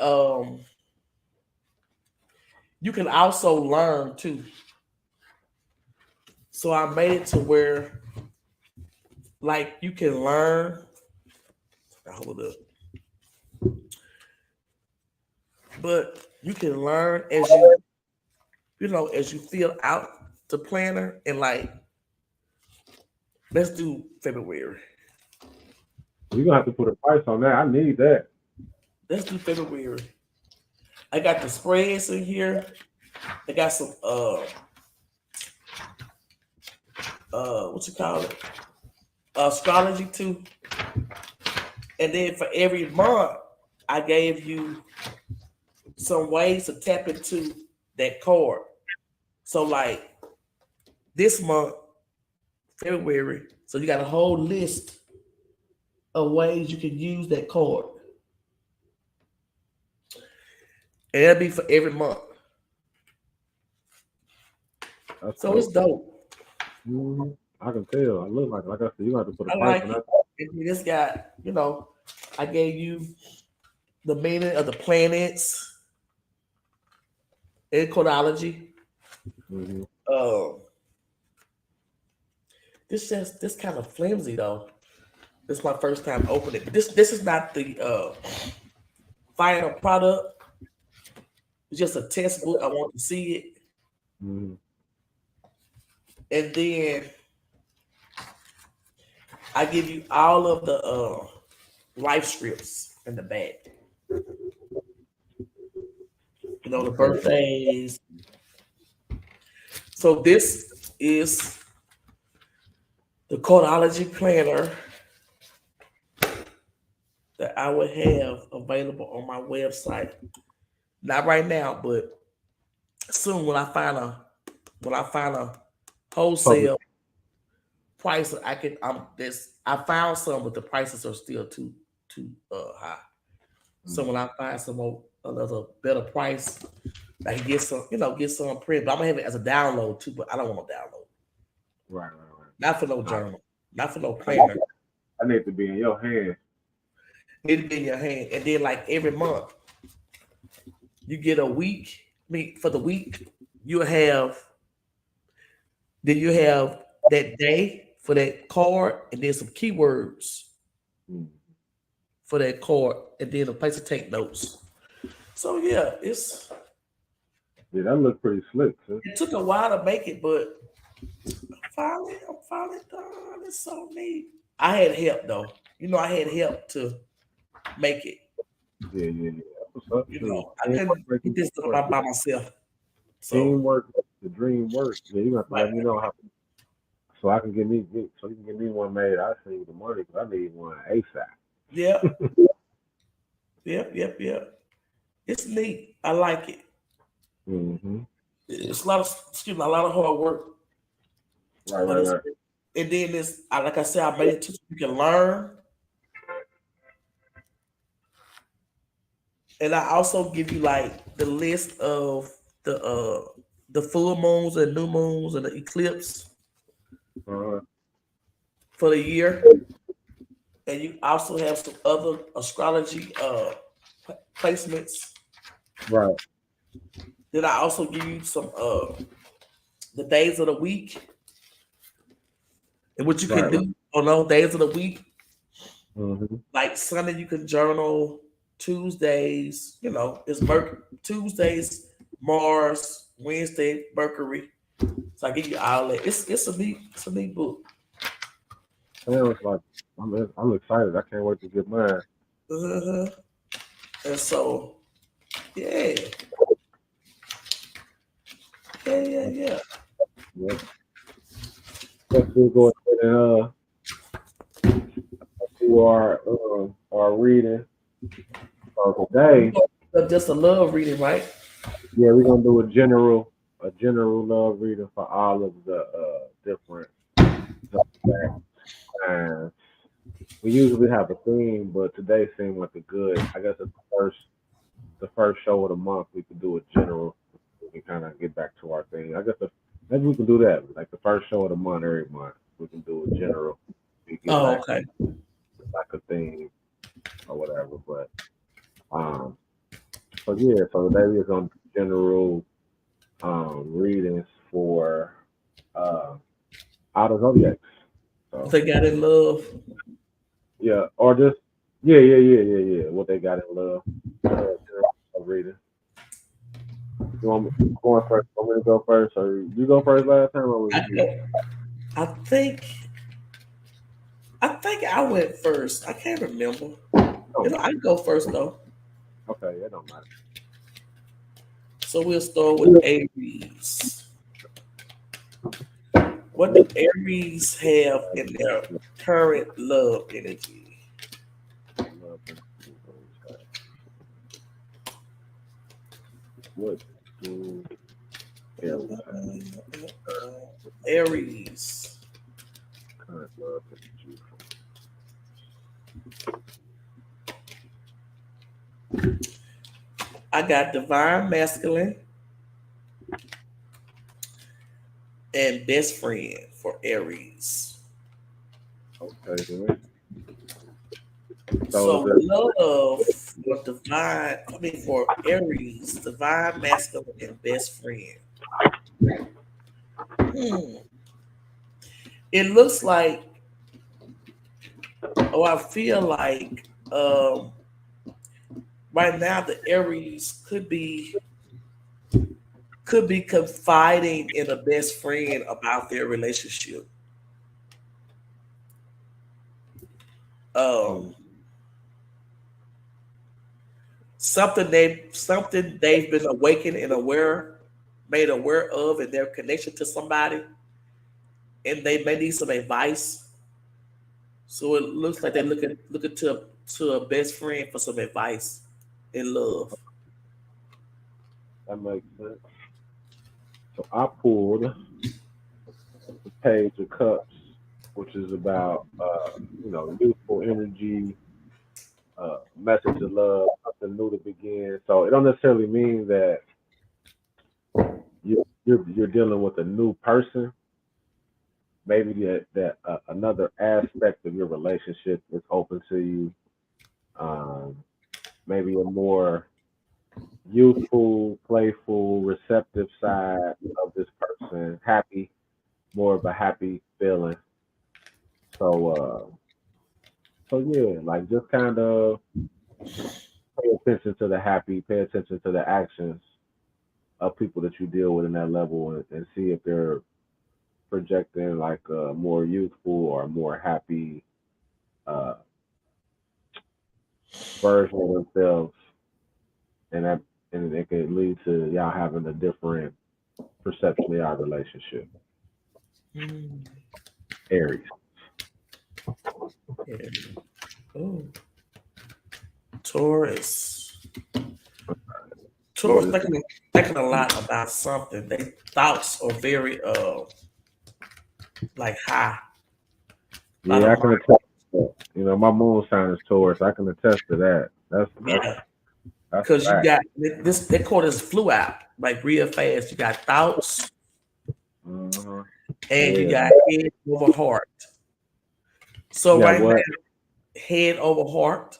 you can also learn too. So I made it to where like you can learn. Hold up, but you can learn as as you fill out the planner and like let's do February. You're gonna have to put a price on that. I need that. Let's do February. I got the spreads in here. I got some what you call it? Astrology too. And then for every month, I gave you some ways to tap into that card. So like this month, February, so you got a whole list of ways you can use that card. And it'll be for every month. That's So it's dope. dope. I can tell. I look like I said. You gonna have to put a I price like on it. that. And then this got, I gave you the meaning of the planets in codology. Mm-hmm. Um, this kind of flimsy though. This is my first time opening it. This is not the final product. It's just a test book. I want to see it, Mm-hmm. and then I give you all of the life scripts in the back. The Okay. birthdays. So this is the codology planner that I would have available on my website. Not right now, but soon when I find a Public. wholesale price, I can this I found some, but the prices are still too high. So when Mm-hmm. I find some more another better price, I can get some get some print. But I'm gonna have it as a download too. But I don't want to download. Right, right, Not for no right. journal. Not for no I, planner. I need to be in your hand. Need to be in your hand, and then like every month you get a week. I mean, for the week you have then you have that day. for that card, and then some keywords Mm. for that card, and then a place to take notes. So yeah, Yeah, that look pretty slick, sis. it took a while to make it, but I'm finally done. It's so neat. I had help though. I had help to make it. Yeah, yeah, yeah. What's up, shoot? I Teamwork couldn't makes get the this dream done work. by myself. So Teamwork makes the dream work. Yeah, you have to right, let me know how, so I can so you can get me one made. I send you the money because I need one ASAP. yep, yep. It's neat. I like it. Mm-hmm. It's a lot of a lot of hard work, Right, but right, it's right. and then like I said, I made it to so you can learn, and I also give you like the list of the full moons and new moons and the eclipse Uh, for the year, and you also have some other astrology placements. right, Then I also give you some the days of the week and what you can right, right. do on those days of the week. Mm-hmm. Like Sunday, you can journal. Tuesdays, it's Tuesdays, Mars. Wednesday, Mercury. So I give you all that. It's a neat book. Sounds like I'm excited. I can't wait to get mine. Uh-huh. And so, yeah, yeah. Yeah. Guess we'll go ahead and do our reading for today. Just a love reading, right? Yeah, we're gonna do a general love reading for all of the different zodiac signs. We usually have a theme, but today seemed like a good. I guess it's the first show of the month. We could do a general. We can kind of get back to our thing. I guess maybe we can do that. Like the first show of the month every month, we can do a general. We get Oh, back okay. to like a theme or whatever. But so yeah. So today we're gonna do general readings for uh out of zodiacs. What So they got in love. yeah, or just yeah. What they got in love. General reading. You want me going first? Want me to go first, or you go first last time, or was I, it me? I think I think I went first. I can't remember. Don't matter. I can go first though. Okay, it don't matter. So we'll start with Aries. What do Aries have in their current love energy? What do Aries have? Aries. Current love energy. I got divine masculine and best friend for Aries. Okay, then. So is So it love for for Aries, divine masculine and best friend. Hmm. It looks like, I feel like right now the Aries could be confiding in a best friend about their relationship. Um, mm, something they've been awakened and made aware of in their connection to somebody, and they may need some advice. So it looks like they're looking to a best friend for some advice in love. that makes sense? So I pulled the Page of Cups, which is about youthful energy, message of love, something new to begin. So it don't necessarily mean that you're dealing with a new person. Maybe that another aspect of your relationship is open to you. Um, maybe a more youthful, playful, receptive side of this person. Happy, more of a happy feeling. So so yeah, like just kind of pay attention to the happy, pay attention to the actions of people that you deal with in that level, and see if they're projecting like a more youthful or more happy uh, version of themselves, and that and it could lead to y'all having a different perception of y'all relationship. Mm, Aries. yeah. Oh, Taurus. What Taurus is thinking a lot about something. Their thoughts are very like high. A lot Yeah, of I can attest to that. You know, my moon sign is Taurus. I can attest to that. yeah, That's because you fact. got this. That quarter is flew out like real fast. You got thoughts Hmm. and you Yeah. got head over heart. So You got right what? now, head over heart.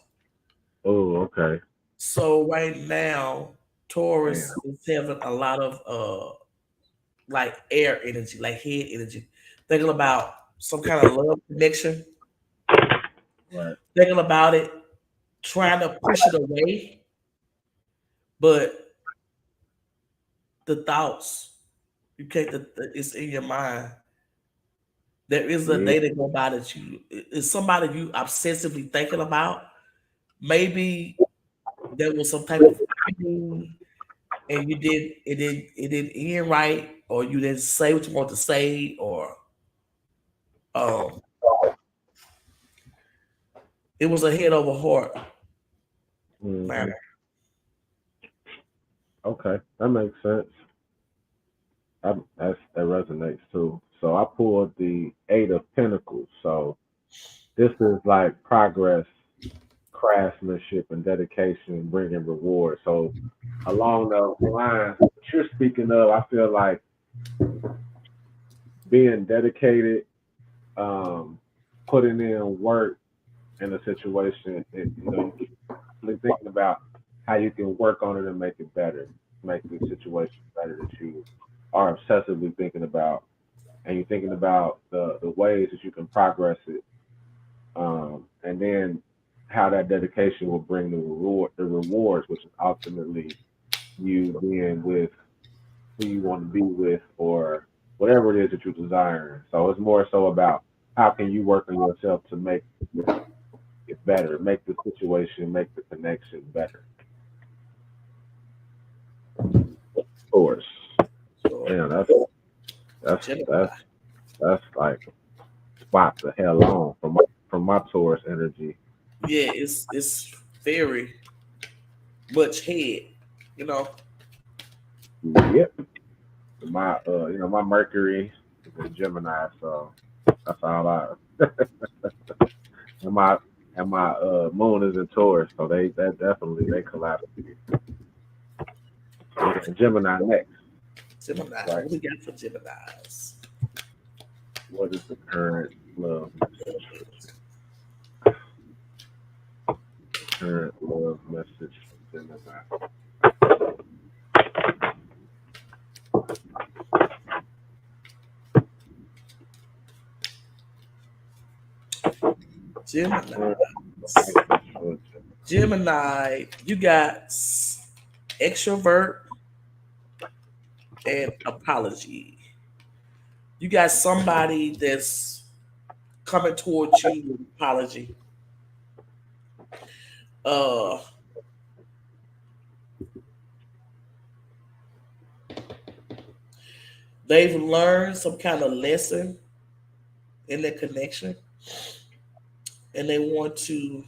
Oh, okay. So right now, Damn. Taurus is having a lot of like air energy, like head energy. Thinking about some kind of love connection. Right. Thinking about it, trying to push it away, but the thoughts you can't. It's in your mind. There is a Yeah. day that go by that you is somebody you obsessively thinking about. Maybe there was some type of cheating and it didn't end right, or you didn't say what you want to say, or um it was a head over heart Hmm. matter. Okay, that makes sense. That resonates too. So I pulled the Eight of Pentacles. So this is like progress, craftsmanship, and dedication, bringing reward. So along those lines, what you're speaking of, I feel like being dedicated, um, putting in work in a situation. You know, you keep thinking about how you can work on it and make it better, make the situation better that you are obsessively thinking about, and you're thinking about the ways that you can progress it, and then how that dedication will bring the rewards, which is ultimately you being with who you want to be with, or whatever it is that you're desiring. So it's more so about how can you work on yourself to make it better, make the situation, make the connection better. Of course. So Yeah, that's Gemini. that's that's like spot the hell on from my Taurus energy. Yeah, it's very much head, you know. Yep. My my Mercury is in Gemini, so that's all I and my moon is in Taurus, so they that definitely they collapse. And Gemini next, Gemini. right? What we got for Geminis? What is the current love message for current love message for Gemini? Gemini. Current message for Gemini, you got extrovert and apology. You got somebody that's coming towards you with apology. Uh, they've learned some kind of lesson in their connection, and they want to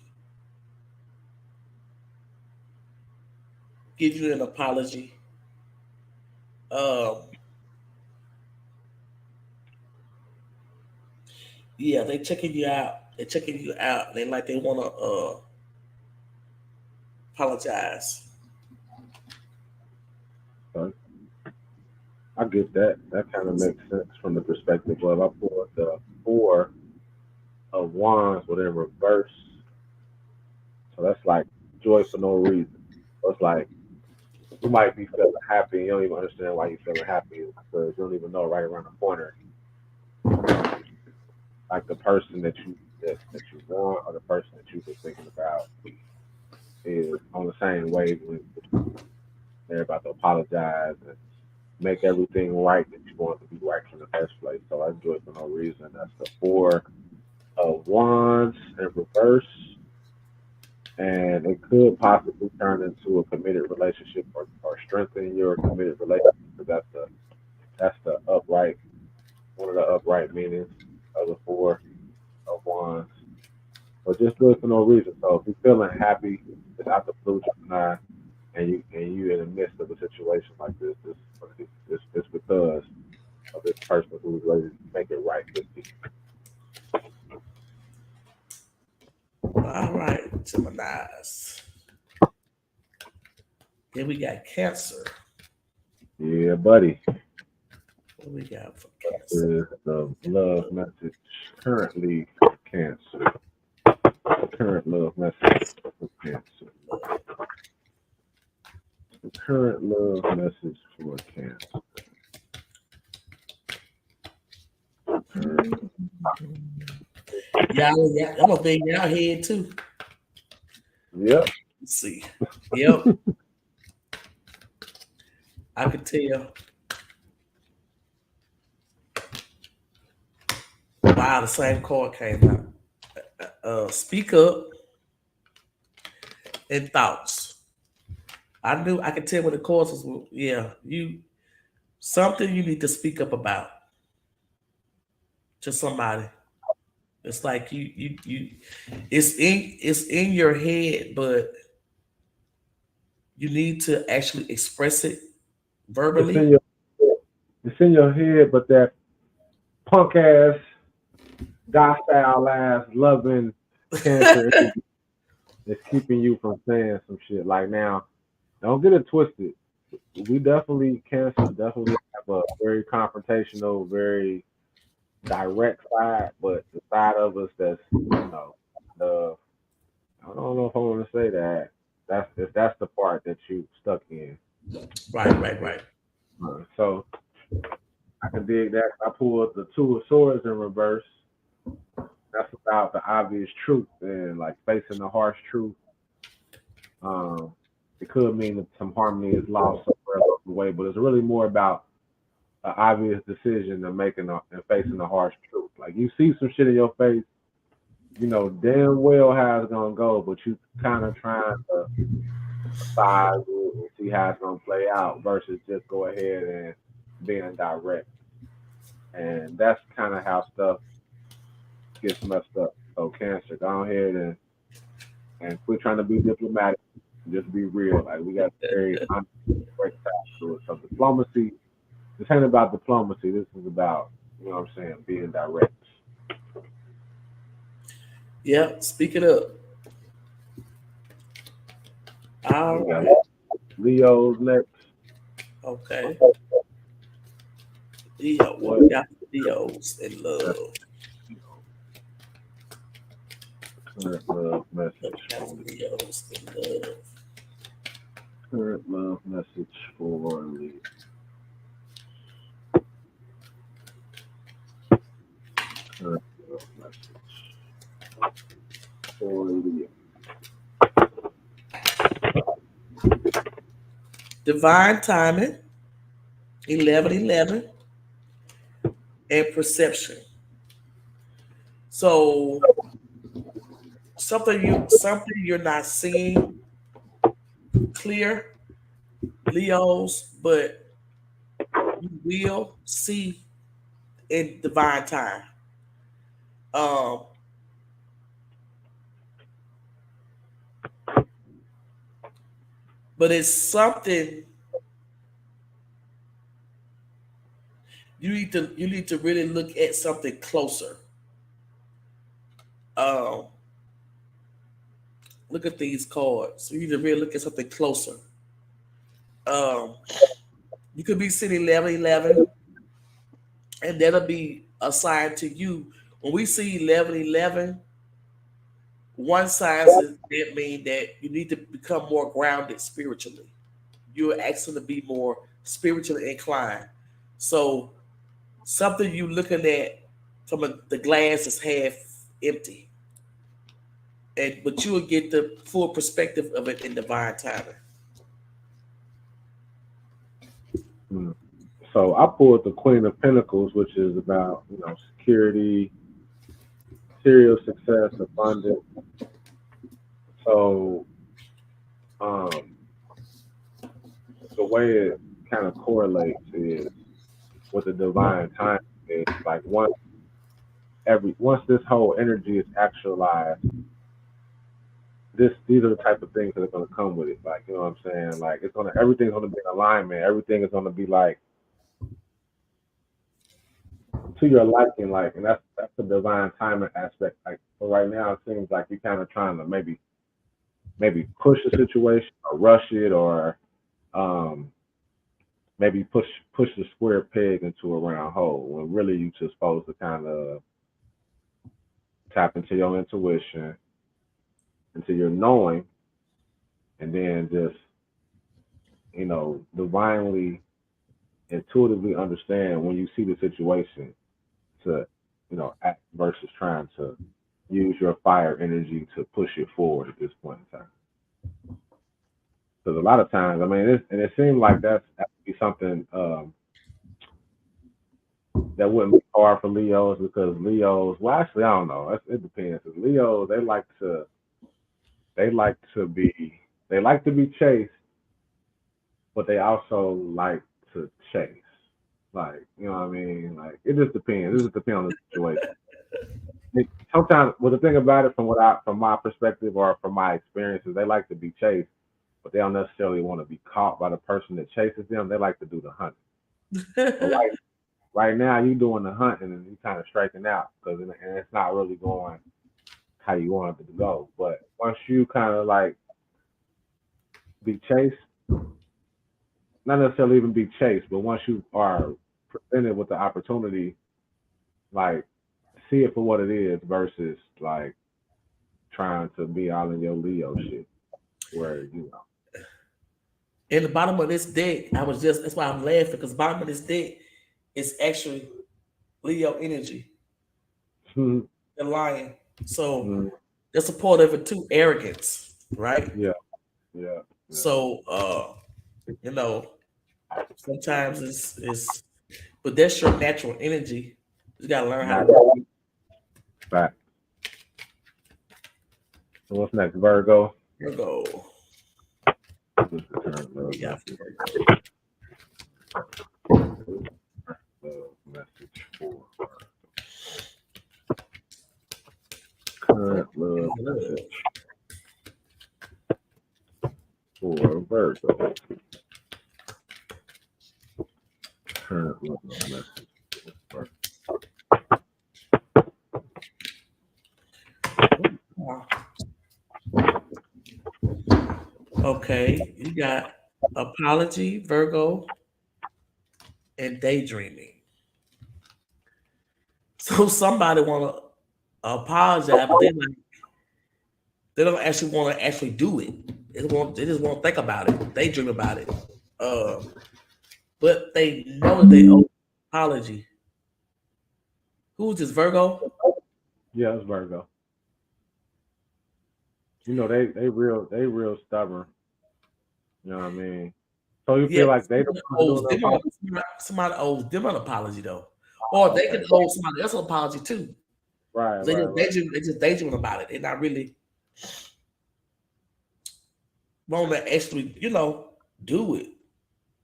give you an apology. Um, yeah, they checking you out. They're checking you out. They like they want to apologize. Gemini. I get that. That kind of makes sense from the perspective of I pulled the four of wands within reverse. So that's like joy for no reason. So it's like you might be feeling happy and you don't even understand why you're feeling happy because you don't even know right around the corner like the person that you want or the person that you've been thinking about is on the same wavelength. They're about to apologize and make everything right that you want to be right from the first place. So let's do it for no reason. That's the four of wands in reverse, and it could possibly turn into a committed relationship or strengthen your committed relationship. Because that's the upright, one of the upright meanings of the four of wands. But just do it for no reason. So if you're feeling happy, it's out the blue Gemini, and you in the midst of a situation like this, it's because of this person who's ready to make it right with you. All right, Gemini's. Then we got Cancer. Yeah, buddy. What we got for This Cancer? is the love message currently for Cancer. Current love message for Cancer. The current love message for Cancer. Y'all, yeah, I'm gonna be in y'all head too. Yep. Let's see. Yep, I could tell. Wow, the same card came out. Speak up and thoughts. I knew I could tell when the cards was. Yeah, you something you need to speak up about to somebody. It's like it's in your head, but you need to actually express it It's in verbally. your it's in your head, but that punk ass, docile ass, loving Cancer is keeping you from saying some shit. Like now, don't get it twisted. We definitely Cancer definitely have a very confrontational, very direct side, but the side of us that's the I don't know if I want to say that. That's the part that you stuck in. Right, right, right. So I can dig that. I pulled the two of swords in reverse. That's about the obvious truth and like facing the harsh truth. Um, it could mean that some harmony is lost somewhere along the way, but it's really more about an obvious decision and and facing the harsh truth. Like you see some shit in your face, you know damn well how it's gonna go, but you kind of trying to size it and see how it's gonna play out versus just go ahead and being direct. And that's kind of how stuff gets messed up. So Cancer, go ahead and quit trying to be diplomatic. Just be real. Like we got a very honest, direct side to it. So diplomacy, this ain't about diplomacy. This is about, you know what I'm saying, being direct. Yeah, speak it up. All We got right. Leo's next. Okay. Leo. What we got for Leos in love? Current love What message we got for for Leo. Leos in love? Current love message for Leo. Current love message for Leo. Divine timing, 1111, and perception. So something you're not seeing clear, Leos, but you will see in divine time. Um, but it's something you need to really look at something closer. Um, look at these cards. You need to really look at something closer. Um, you could be sitting 1111, and that'll be assigned to you. When we see 1111, one signs that mean that you need to become more grounded spiritually. You're asking to be more spiritually inclined. So something you looking at the glass is half empty, and but you will get the full perspective of it in divine timing. Mm. So I pulled the Queen of Pentacles, which is about security, material success, abundance. So um, the way it kind of correlates is with the divine time is like once this whole energy is actualized, these are the type of things that are gonna come with it. Like you know what I'm saying? Like everything's gonna be in alignment. Everything is gonna be like to your liking. Like, and that's the divine timing aspect. Like, so right now it seems like you're kind of trying to maybe push the situation or rush it or um maybe push the square peg into a round hole when really you just supposed to kind of tap into your intuition, into your knowing, and then just divinely, intuitively understand when you see the situation to act versus trying to use your fire energy to push it forward at this point in time. Because a lot of times, I mean, it seemed like that would be something that wouldn't be hard for Leos because Leos, well, actually, I don't know. It depends. 'Cause Leos, they like to be chased, but they also like to chase. Like, you know what I mean? Like, it just depends. It just depends on the situation. Sometimes, well, the thing about it, from my perspective or from my experiences, they like to be chased, but they don't necessarily want to be caught by the person that chases them. They like to do the hunt. But right now, you doing the hunting and you kind of striking out because and it's not really going how you want it to go. But once you kind of like be chased, not necessarily even be chased, but once you are presented with the opportunity, like see it for what it is versus like trying to be all in your Leo shit where In the bottom of this deck, that's why I'm laughing because bottom of this deck is actually Leo energy, know. the lion. So they're supportive of too arrogance, right? Yeah, yeah, yeah. So you know, sometimes it's but that's your natural energy. You gotta learn how to Not work it. fact. So what's next, Virgo? Virgo. What's the current What love we got for message? Virgo? Love message for current love message for Virgo. Current love message for Okay, you got apology, Virgo, and daydreaming. So somebody want to apologize, but they don't actually want to actually do it. They just want to think about it. They dream about it. Uh, but they know that they owe apology. Who's this Virgo? yeah, it's Virgo. They real stubborn. You know what I mean? So you Yeah, feel like they the ones doing the apology? somebody owes them an apology though, or they Okay. can owe somebody else an apology too. Right, They right, just right. they just daydreaming about it. They're not really want to actually do it.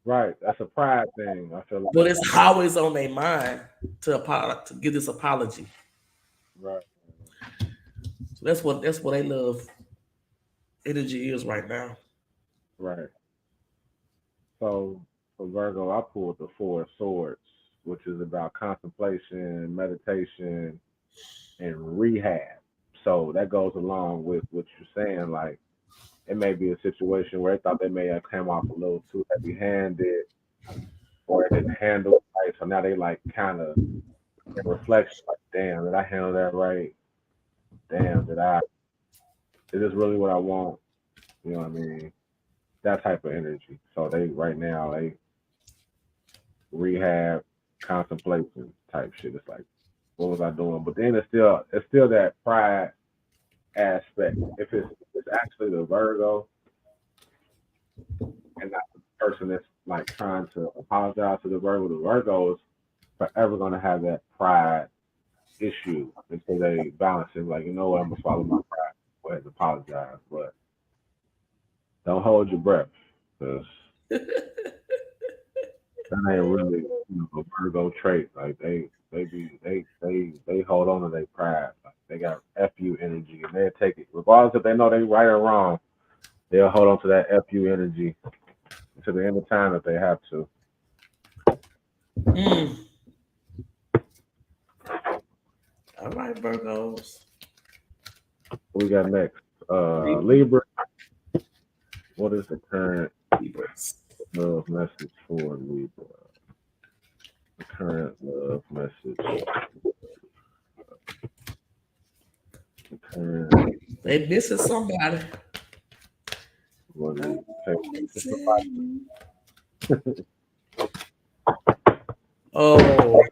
Right. That's a pride thing, I feel But like. it's always on their mind to give this apology. Right. So that's what they love energy is right now. Right. So for Virgo, I pulled the Four of Swords, which is about contemplation, meditation, and rehab. So that goes along with what you're saying. Like it may be a situation where they thought they may have come off a little too heavy handed or it didn't handle it right. So now they like kind of in reflection, like, damn, did I handle that right? Damn, is this really what I want? You know what I mean? That type of energy. So they right now they rehab contemplation type shit. It's like what was I doing? But then it's still that pride aspect. If it's actually the Virgo and not the person that's like trying to apologize to the Virgo is forever gonna have that pride issue until they balance it. Like, you know what, I'm gonna swallow my pride, go ahead and apologize, but don't hold your breath because that ain't really a Virgo trait. Like they hold on to their pride. Like they got fu energy and they'll take it regardless if they know they right or wrong. They'll hold on to that fu energy to the end of time if they have to. Mm. All right, Virgos. What we got next? Libra. What is the current Libras. love message for Libra? The current love message. The current. They missing somebody. What is Oh,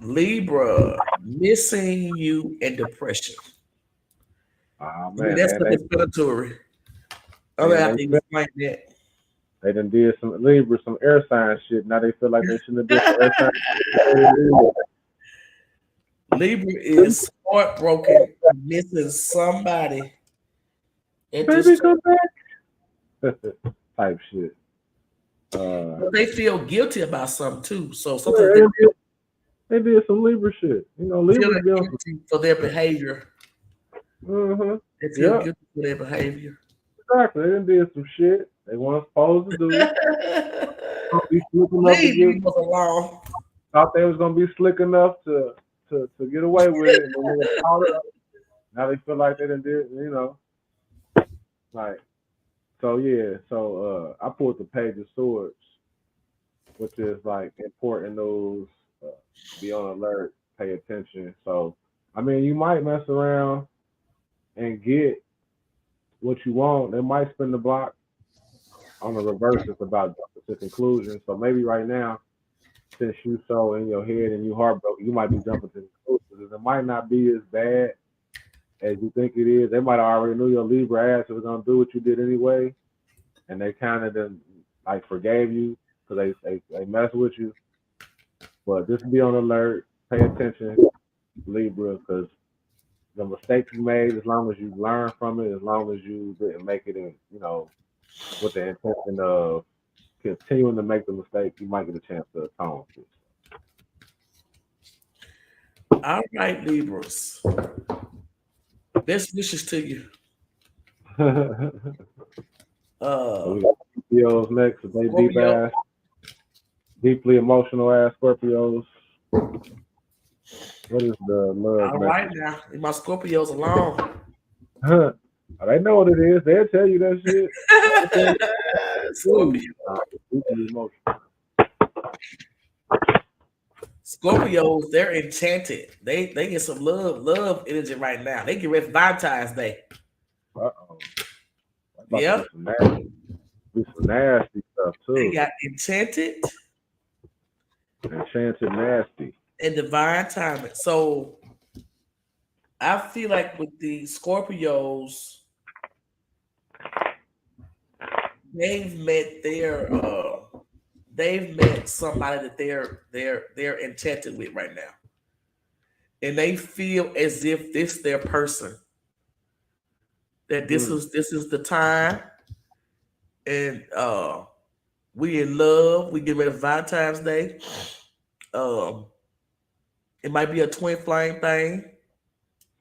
Libra, missing you and depression. Oh I mean, man, that's self-explanatory. I'm gonna have to they explain that. they done did some Libra, some air sign shit. Now they feel like they shouldn't have did the air sign. Libra is heartbroken, missing somebody at this Baby, time. come back. Type shit. But they feel guilty about something too. So sometimes Yeah, they did some Libra shit. You know, they feel Libra deals with. guilty for their behavior. Mm-hmm. They feel Yeah, guilty for their behavior. exactly. They done did some shit they weren't supposed to do. Be slick enough to Leave get. you alone. Thought they was gonna be slick enough to get away with it, and then they got caught up. Now they feel like they done did. Like so. Yeah. So I pulled the Page of Swords, which is like important news. Uh, be on alert. Pay attention. So I mean, you might mess around and get what you want. They might spin the block on the reverse. It's about jumping to conclusion. So maybe right now, since you so in your head and you heartbroken, you might be jumping to conclusions. It might not be as bad as you think it is. They might have already knew your Libra ass was gonna do what you did anyway, and they kind of then like forgave you because they mess with you. But just be on alert, pay attention, Libra, because the mistakes you made, as long as you learn from it, as long as you didn't make it in, with the intention of continuing to make the mistake, you might get a chance to atone. All right, Libras. Best wishes to you. So Uh, we got Scorpios next. They deep Scorpio. ass, deeply emotional ass Scorpios. What is the love All right message? now, leave my Scorpios alone. They know what it is. They'll tell you that shit. They'll tell Scorpio. you. Deeply emotional. Scorpios, they're enchanted. They get some love energy right now. They get ready for Valentine's Day. Uh-oh. About to Yep. do some nasty stuff They too. got enchanted Enchanted nasty. and divine timing. So I feel like with the Scorpios, they've met their they've met somebody that they're enchanted with right now. And they feel as if this their person. That Mm. this is the time and we in love, we get ready for Valentine's Day. Um it might be a twin flame thing.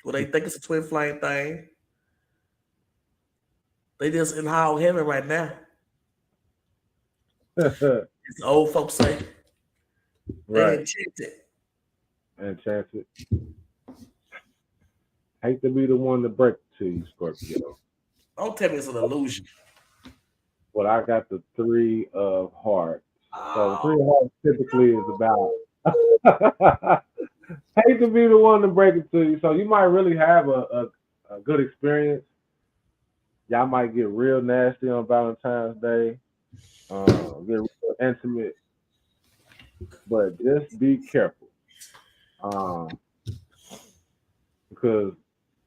Well, they think it's a twin flame thing. They just in high heaven right now. As the old folks say. They Right. enchanted. Enchanted. Hate to be the one to break it to you, Scorpio. Don't tell me it's an illusion. But I got the three of hearts. So the Oh, three of hearts typically is about hate to be the one to break it to you. So you might really have a good experience. Y'all might get real nasty on Valentine's Day. Get real intimate, but just be careful. Um, because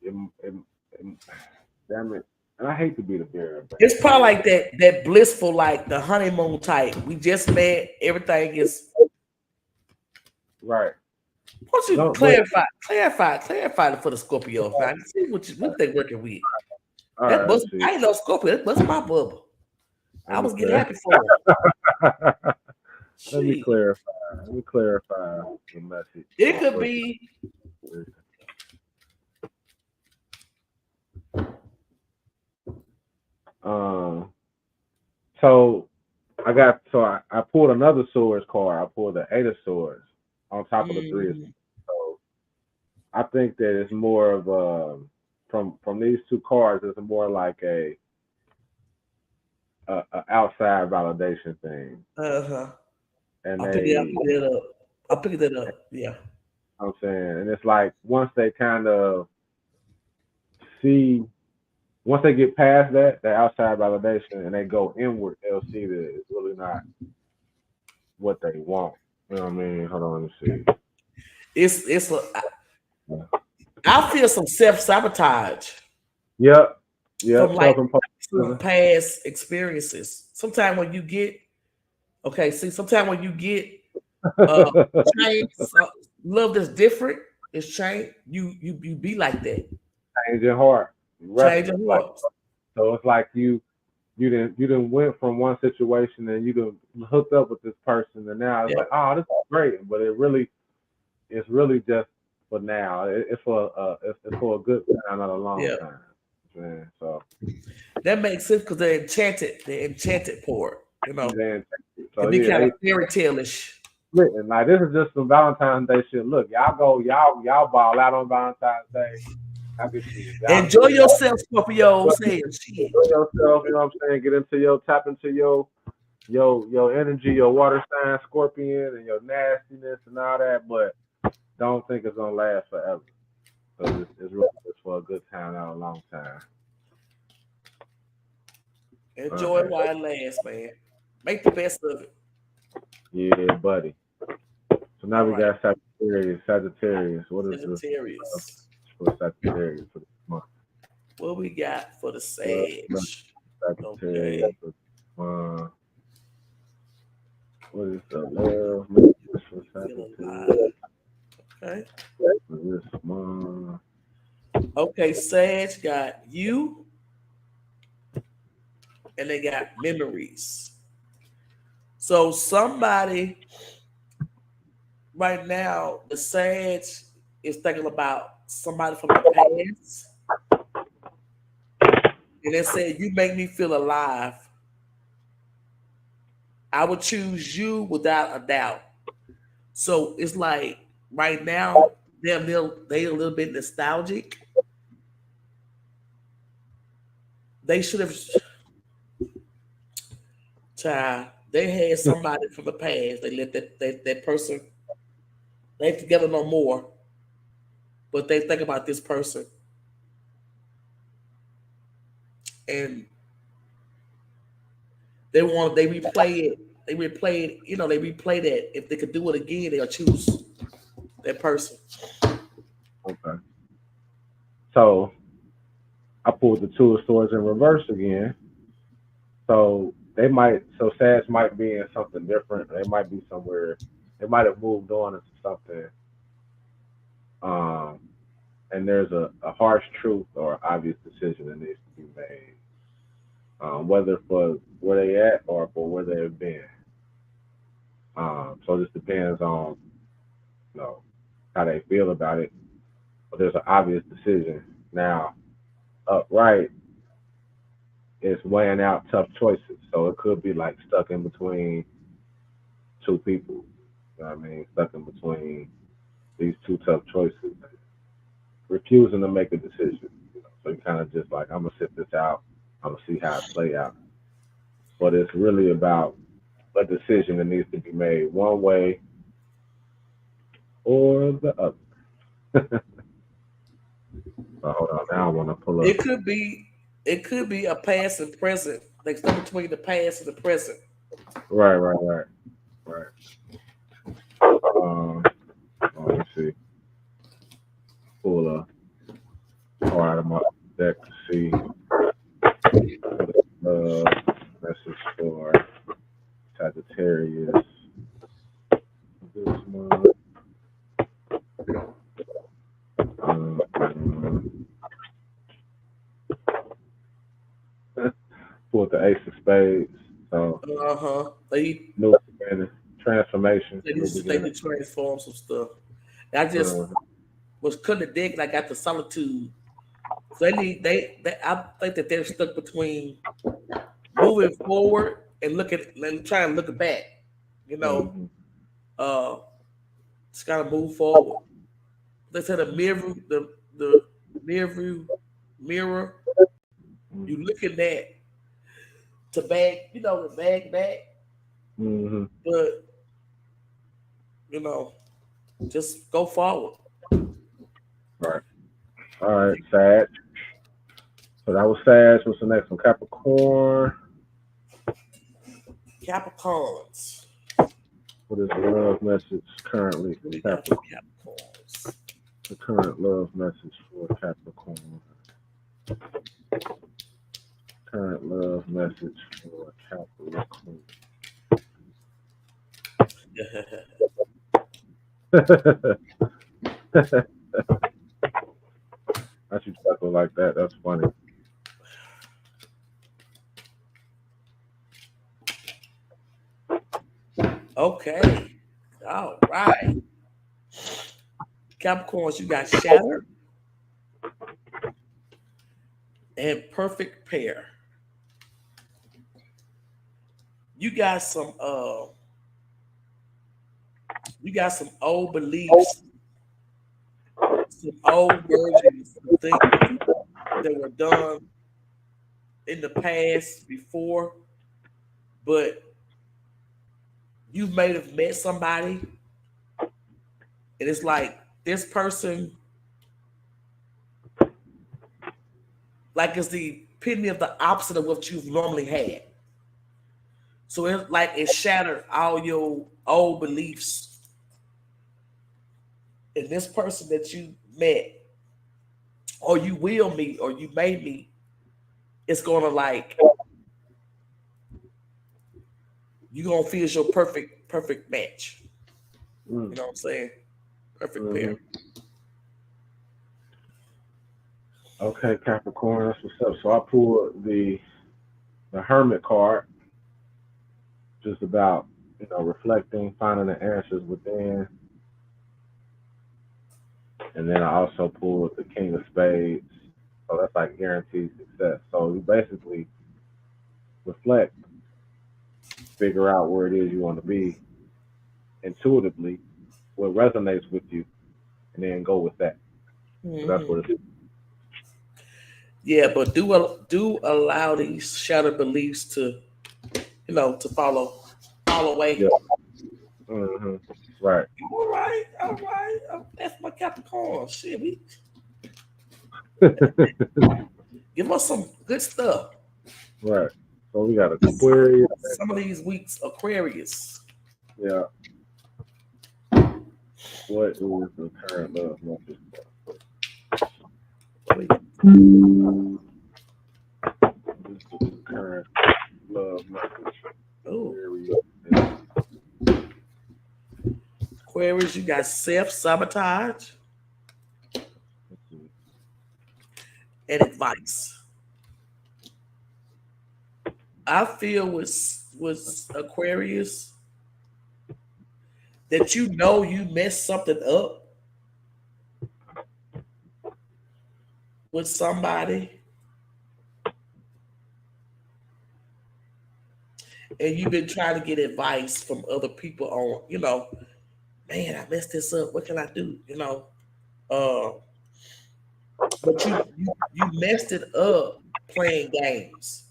it, it, it, damn it, and I hate to be the bearer of bad It's probably news. like that blissful, like the honeymoon type. We just met. Everything is. Right. Why don't you No, but clarify it for the Scorpios now? See what they working with. all That right. was Let's see. I ain't no Scorpio. That was my bubble. Let I me was getting clear. happy for him. Let me Shit. clarify. Let me clarify the message. It could be Um. So I pulled another swords card. I pulled the eight of swords on top of the three of mm, swords. So I think that it's more of from these two cards. It's more like a outside validation thing, uh-huh. and I'll pick that up. I'll pick that up. Yeah. I'm saying, and it's like once they kind of see, once they get past that, the outside validation, and they go inward, they'll see that it's really not what they want. You know what I mean? Hold on, let me see. It's I feel some self-sabotage Yep, from yep, like self-imposed. some past experiences. Sometimes when you get sometimes when you get uh change, love that's different, it's change. You be like that. Change your heart, Change your restless. Like heart. so, it's like you didn't went from one situation and you done hooked up with this person, and now it's Yeah, like, oh, this is great, but it's really just for now. It's for a good time, not a long yeah. time. Man, so That makes sense because they're enchanted for it. You know, then it so be yeah, kind of they fairy tale-ish. splitting. Like this is just some Valentine's Day shit. Look, y'all ball out on Valentine's Day. I can see it. Y'all Enjoy enjoy yourself, Scorpio. Say shit. yourself. You know what I'm saying? Tap into your energy, your water sign, Scorpion, and your nastiness and all that. But don't think it's gonna last forever. So it's really just for a good time, not a long time. All Enjoy it right. while it lasts, man. Make the best of it. Yeah, buddy. So now All we right, got Sagittarius. Sagittarius. What is this Sagittarius. for Sagittarius for this month? What we got for the Uh, Sage? Sagittarius Okay. for this month. What is the love message for Feel Sagittarius alive. Okay. for this month? Okay, Sage got you and they got memories. So somebody right now, the Sage is thinking about somebody from the past. And they said, you make me feel alive. I would choose you without a doubt. So it's like right now, they a little bit nostalgic. They should have child. They had somebody from the past. They let that person they ain't together no more. But they think about this person and they replay it. They replay it, they replay that. If they could do it again, they'll choose that person. Okay. So I pulled the two of swords in reverse again. So Sag might be in something different. They might be somewhere. They might have moved on into something. Um, and there's a harsh truth or obvious decision that needs to be made, whether for where they at or for where they've been. So it just depends on how they feel about it. But there's an obvious decision now. Upright is weighing out tough choices, so it could be like stuck in between two people. You know what I mean? Stuck in between these two tough choices, refusing to make a decision. So you kind of just like, I'm gonna sit this out. I'm gonna see how it play out. But it's really about a decision that needs to be made one way or the other. So hold on, now I want to pull up. It could be it could be a past and present. Like stuck between the past and the present. Right, right, right, right. Um, let me see. Pull up. card of my deck to see the message for Sagittarius this month. Pulled the Ace of Spades. So They new beginning, transformation, they new just they beginning. did transform some stuff. And I just Uh, was cutting the deck and I got the solitude. So they I think that they're stuck between moving forward and looking and trying to look back. You know, mhm, uh, just gotta move forward. They said the mirror. You mhm, looking at to bag, the bag back, mhm. but you know, just go forward. Right. All right, Sag. So that was Sag. What's the next one? Capricorn. Capricorns. What is the love message currently What for we got for Capricorn? Capricorns? The current love message for Capricorn. Current love message for Capricorn. I should chuckle like that. That's funny. Okay. All right. Capricorns, you got Shattered and Perfect Pair. You got some old beliefs, some old versions of things that were done in the past before, but you may have met somebody and it's like this person like is the epitome of the opposite of what you've normally had. So it's like it shattered all your old beliefs. And this person that you met, or you will meet, or you may meet, it's gonna like you gonna feel it's your perfect match. You Mm, know what I'm saying? Perfect pair. hmm. Okay, Capricorn. That's what's up. So I pulled the Hermit card, just about reflecting, finding the answers within, and then I also pulled the King of Spades. So that's like guaranteed success. So you basically reflect, figure out where it is you want to be intuitively, what resonates with you, and then go with that. So that's Hmm. what it is. Yeah, but do allow these shattered beliefs to to fall away. Yeah. Hmm. Right. All right, all right. That's my Capricorn. Shit, we give us some good stuff. Right. So we got Aquarius. Some of these weeks, Aquarius. Yeah. What is the current love message for What is the current love message Oh, for Aquarius? Aquarius, you got self sabotage Let's see. and advice. I feel with Aquarius that you messed something up with somebody and you've been trying to get advice from other people on, man, I messed this up. What can I do? Uh, but you messed it up playing games.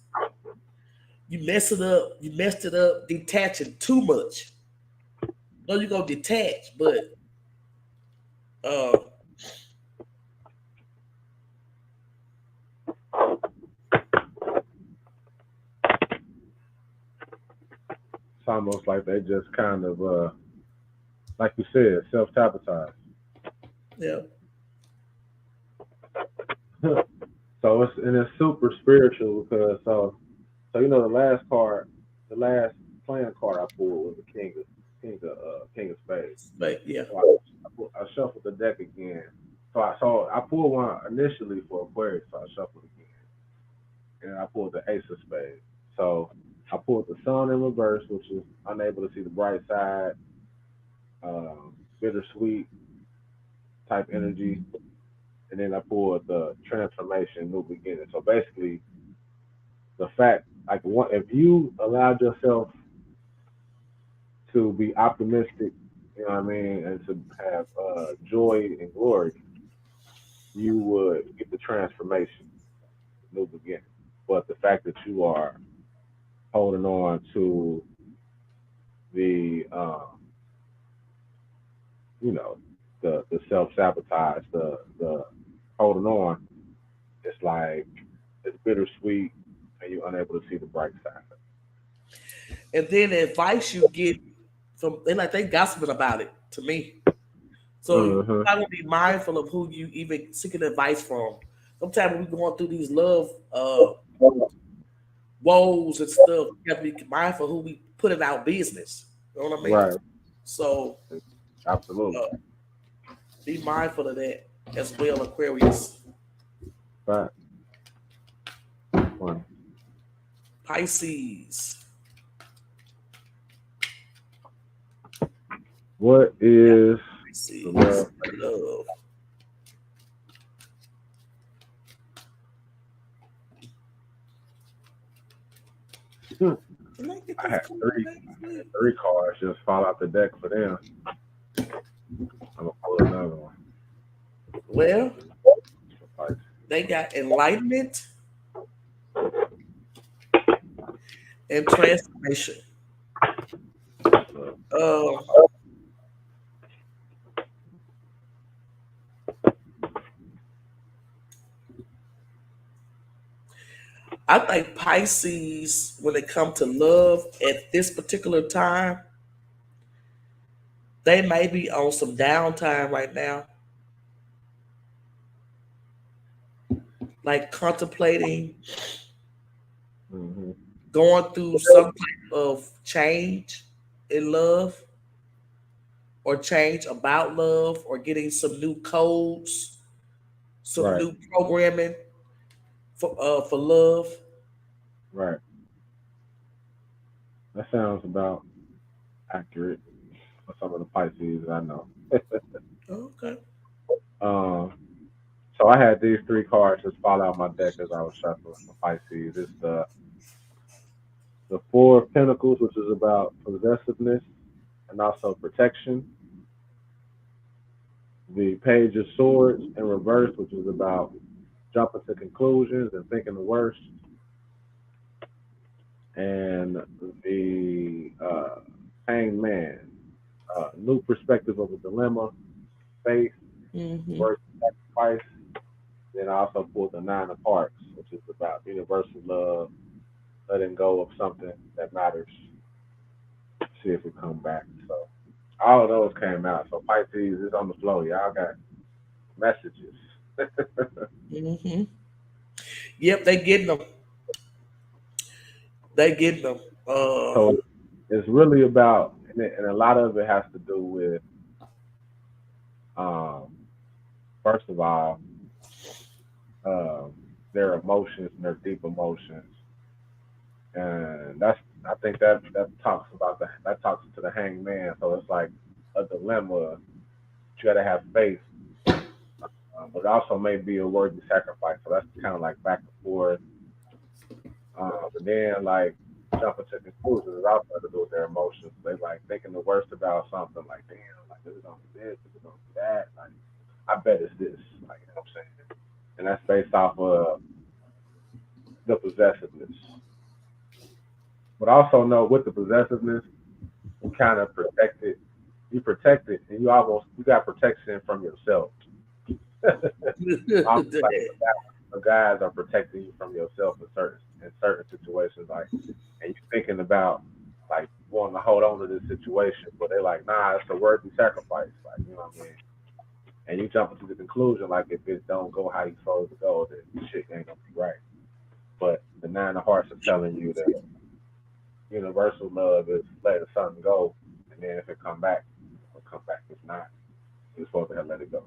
You messed it up detaching too much. No, you're gonna detach, but uh It's almost like they just kind of, like you said, self sabotage. yeah. So it's super spiritual because so you know the last playing card I pulled was the king of spades. But yeah. So I shuffled the deck again. So I pulled one initially for Aquarius, so I shuffled again, and I pulled the ace of spades. So I pulled the sun in reverse, which is unable to see the bright side, bittersweet type energy, and then I pulled the transformation, new beginning. So basically, the fact like if you allowed yourself to be optimistic, you know what I mean, and to have joy and glory, you would get the transformation, new beginning. But the fact that you are holding on to the, you know, the self sabotage, the holding on, it's like it's bittersweet, and you're unable to see the bright side. And then the advice you get from they gossiping about it to me. So you Mm-hmm. gotta be mindful of who you even seeking advice from. Sometimes when we going through these love woes and stuff, you have to be mindful who we put in our business. You know what I mean? Right. So Absolutely. uh, be mindful of that as well, Aquarius. Right. Funny. Pisces. What Yeah, is the Pisces. love? Love. Hmm. Can I get I this had clean three back, please? three cards just fall out the deck for them. I'm gonna pull another one. Well, Like, they got enlightenment and transformation. uh, Um, I think Pisces, when it comes to love at this particular time, they may be on some downtime right now, like contemplating, mm-hmm. going through some type of change in love or change about love or getting some new codes, some Right, new programming for love. right. That sounds about accurate for some of the Pisces I know. Okay. Um, so I had these three cards just fall out my deck as I was shuffling for Pisces. It's the Four of Pentacles, which is about possessiveness and also protection. The Page of Swords in reverse, which is about jumping to conclusions and thinking the worst. And the Hanged Man, new perspective of a dilemma, faith, Hmm. worth, sacrifice. Then I also pulled the Nine of Hearts, which is about universal love, letting go of something that matters, see if it come back. So all of those came out. So Pisces is on the flow. Y'all got messages. Hmm. Yep, they getting them. They getting them. So it's really about, and a lot of it has to do with, um, first of all, um, their emotions and their deep emotions, and I think that talks about that talks to the hanged man. So it's like a dilemma. You got to have faith, but it also may be a worthy sacrifice. So that's kind of like back and forth. But then like jumping to conclusions is also have to do with their emotions. They like thinking the worst about something. Like damn, like is it gonna be this? Is it gonna be that? Like I bet it's this. Like you know what I'm saying? And that's based off of the possessiveness. But also know with the possessiveness, you kind of protect it. You protect it, and you got protection from yourself. Almost like the guys are protecting you from yourself in certain situations, like, and you thinking about like wanting to hold on to this situation, but they're like, nah, it's a worthy sacrifice, like you know what I mean. and you jump to the conclusion like if it don't go how you supposed to go, then shit ain't gonna be right. But the nine of hearts is telling you that universal love is letting something go, and then if it come back, it'll come back. If not, you're supposed to have let it go.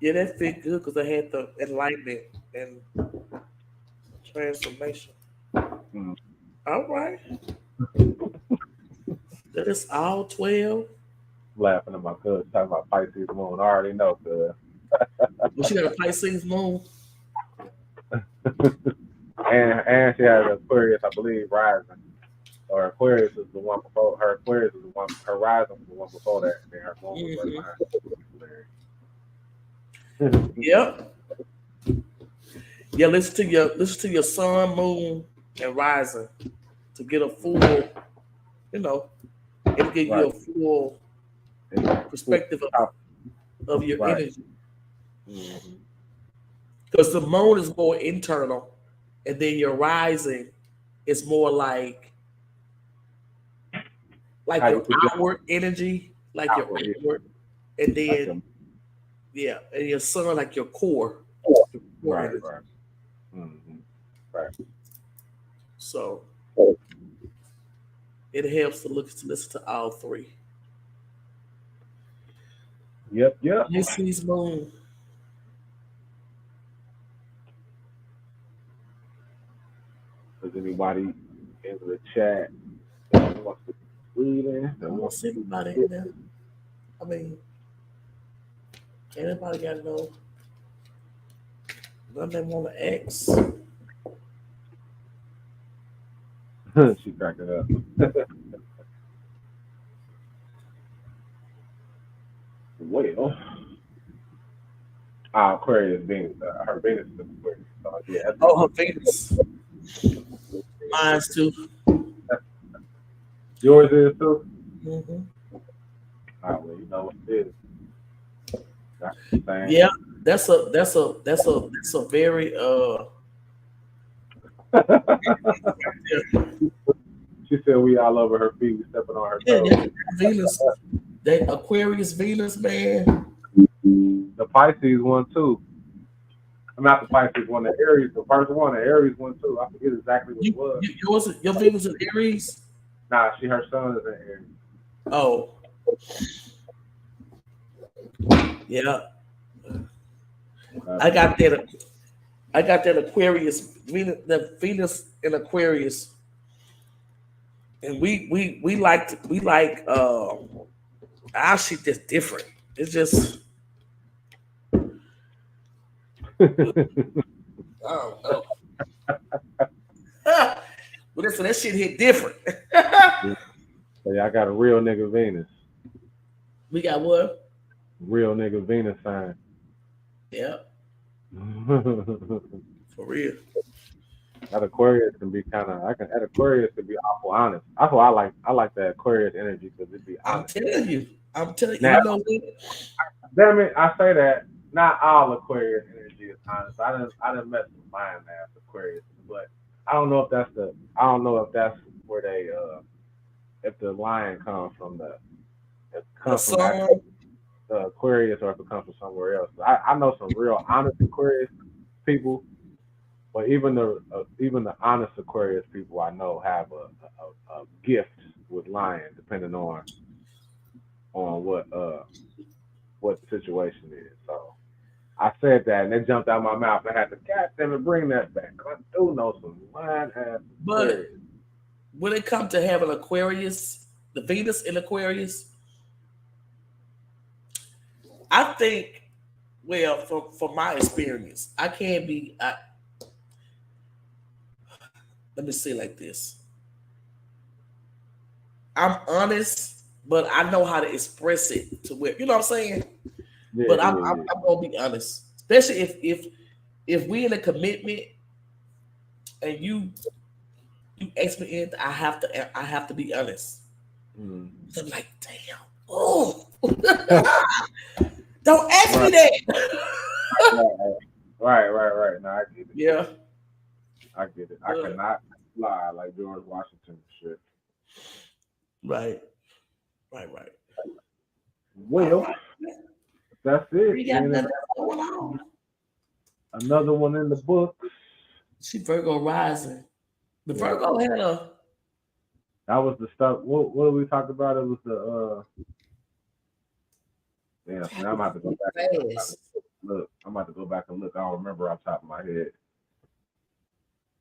Yeah, that fit good because I had the enlightenment and transformation. Mm. All right. That is all 12. Laughing at my cousin talking about Pisces moon. I already know, cuz. Well, she got a Pisces moon. And she has Aquarius, I believe, rising. Or Aquarius is the one before her. Aquarius is the one. Her rising was the one before that, and then her moon was right Hmm. behind. Yep. Yeah, listen to your sun, moon, and rising to get a full, you know, it'll give you Right. a full perspective of your Right. energy. Mm-hmm. Because the moon is more internal, and then your rising is more like How you your project outward energy, like your outward, yeah, outward, and like then yeah, and your sun like your core right, energy. right. Mm-hmm. Right. So it helps to listen to all three. Yep, yep. Pisces moon. Does anybody in the chat that wants to read in? That wants Almost everybody to in there. I mean, anybody got to know none of them want to X. get she cracking up. Well, Aquarius Venus. Her Venus is Aquarius. So yeah, that's Oh, her Venus. Mine's too. yours is too. Hmm. Well, you know what it is. That's the Yeah, same. that's a very yeah, She said we all over her feet, stepping on her yeah, toes. Venus. That Aquarius Venus, man. The Pisces one too. I'm not the Pisces one, the Aries, the first one, the Aries one too. I forget exactly what it was. Your Venus is Aries. Nah, her son is in Aries. Oh, yeah. I That's got that. I got that Aquarius Venus, the Venus in Aquarius, and we like our shit just different. It's just I don't know. But listen, that shit hit different. So y'all got a real nigga Venus. We got what? Real nigga Venus sign. Yeah, That for real. Aquarius can be kind of. That Aquarius can be awful honest. That's why I like that Aquarius energy because it be I'm honest. telling you. I'm telling you. Now, You know what? damn it, I say that not all Aquarius energy is honest. I didn't mess with mine as Aquarius, but I don't know if that's the. I don't know if that's where they if the line comes from the it The comes from actually sun. the Aquarius or if it comes from somewhere else. I know some real honest Aquarius people, but even the honest Aquarius people I know have a gift with lying, depending on what the situation is. So I said that and it jumped out my mouth. I had to goddamn it bring that back. I do know some lying ass But Aquarius. when it comes to having Aquarius, the Venus in Aquarius, I think, well, from my experience, I can't be. Let me say it like this: I'm honest, but I know how to express it to where you know what I'm saying. Yeah, But yeah, yeah. I'm gonna be honest, especially if we in a commitment and you ask me in, I have to be honest. Mm. So I'm like, damn, oh, don't ask me Right, that. right. No, I get it. Yeah, I get it. I but cannot lie like George Washington shit. right, right. All Well, right. that's We it. got Then nothing it's else going on. another one in the books. She Virgo rising. The Yeah, Virgo had a that was the stuff. What did we talk about? It was the yeah. Now I'm happened about to go back and fast. look. I'm about to go back and look. I don't remember off the top of my head.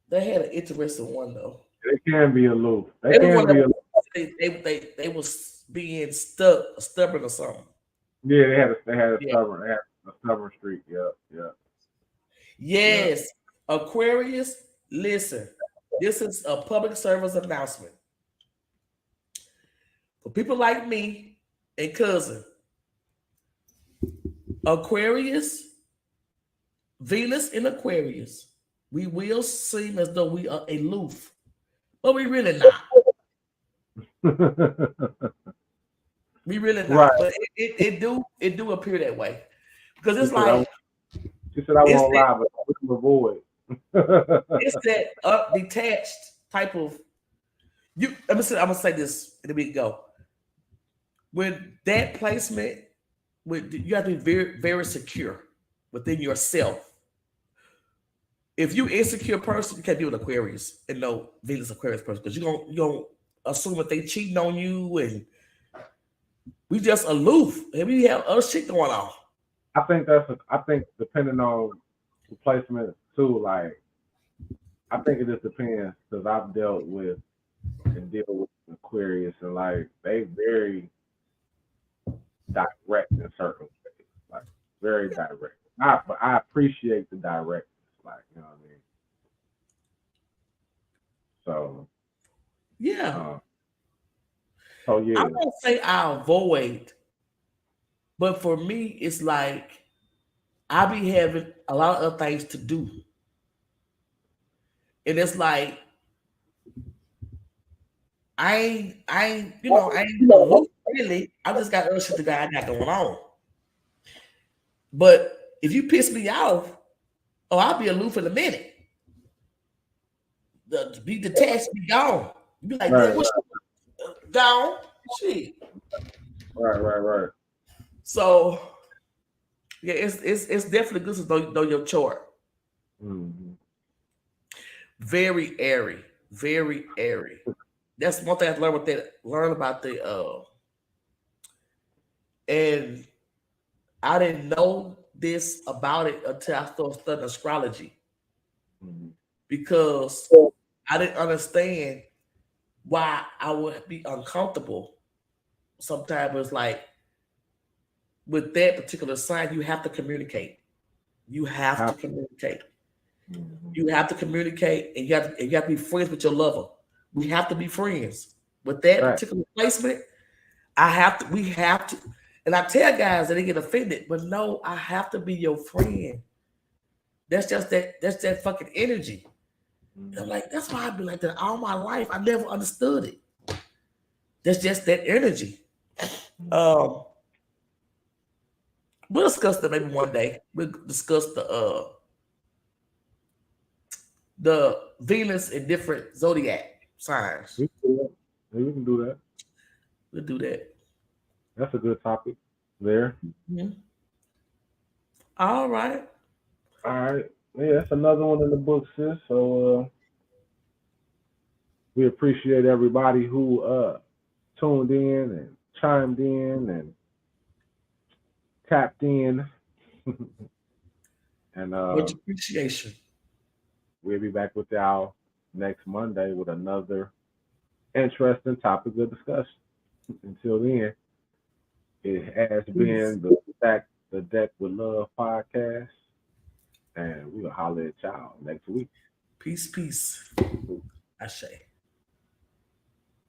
They had an interesting one though. They can be aloof. They Everyone can that be aloof. they was being stubborn or something. Yeah, they had a Yeah. stubborn they had a stubborn streak. Yep, yep, yep. Yes. Aquarius, listen. This is a public service announcement for people like me and cousin. Aquarius, Venus in Aquarius. We will seem as though we are aloof, but we really not. We really Right. not. But it do appear that way because She it's said I. like She said I it's won't that lie, but we can avoid. it's that detached type of you. I'm gonna say this and then we go. When that placement, you have to be very very secure within yourself. If you insecure person, you can't be with Aquarius and no Venus Aquarius person because you gonna assume that they cheating on you and we just aloof and we have other shit going on. I think depending on the placement too, like I think it just depends because I've dealt with and deal with Aquarius and like they very direct in certain ways, like very direct. But I appreciate the directness, like you know what I mean. So, Yeah, uh, so I yeah, won't say I avoid, but for me, it's like I be having a lot of other things to do, and it's like I ain't aloof really. I just got other shit that I got going on. But if you piss me off, oh, I'll be aloof in a minute. Be detached, be gone. You be like, right, damn, what's gone? Shit. right. So yeah, it's definitely good to know your chart. Mm-hmm. Very airy, very airy. That's one thing I learned with that. Learn about the and I didn't know this about it until I started studying astrology Mm-hmm. because I didn't understand why I would be uncomfortable. Sometimes it's like with that particular sign, you have to communicate. You have to Have, communicate. mm-hmm. You have to communicate, and you have to be friends with your lover. We have to be friends. With that Right, particular placement, I have to. We have to. And I tell guys that they get offended, but no, I have to be your friend. That's just that. That's that fucking energy. And I'm mm-hmm. like, that's why I've been like that all my life. I never understood it. That's just that energy. Um, we'll discuss that maybe one day. We'll discuss the Venus in different zodiac signs. We can do that. Maybe we can do that. We'll do that. That's a good topic there. Mhm. All right. All right. Yeah, that's another one in the book, sis. So we appreciate everybody who tuned in and chimed in and tapped in. And Much appreciation. we'll be back with y'all next Monday with another interesting topic of discussion. Until then, it has Peace. been the Deck with Love podcast, and we'll holler at y'all next week. Peace. Peace. Ashe.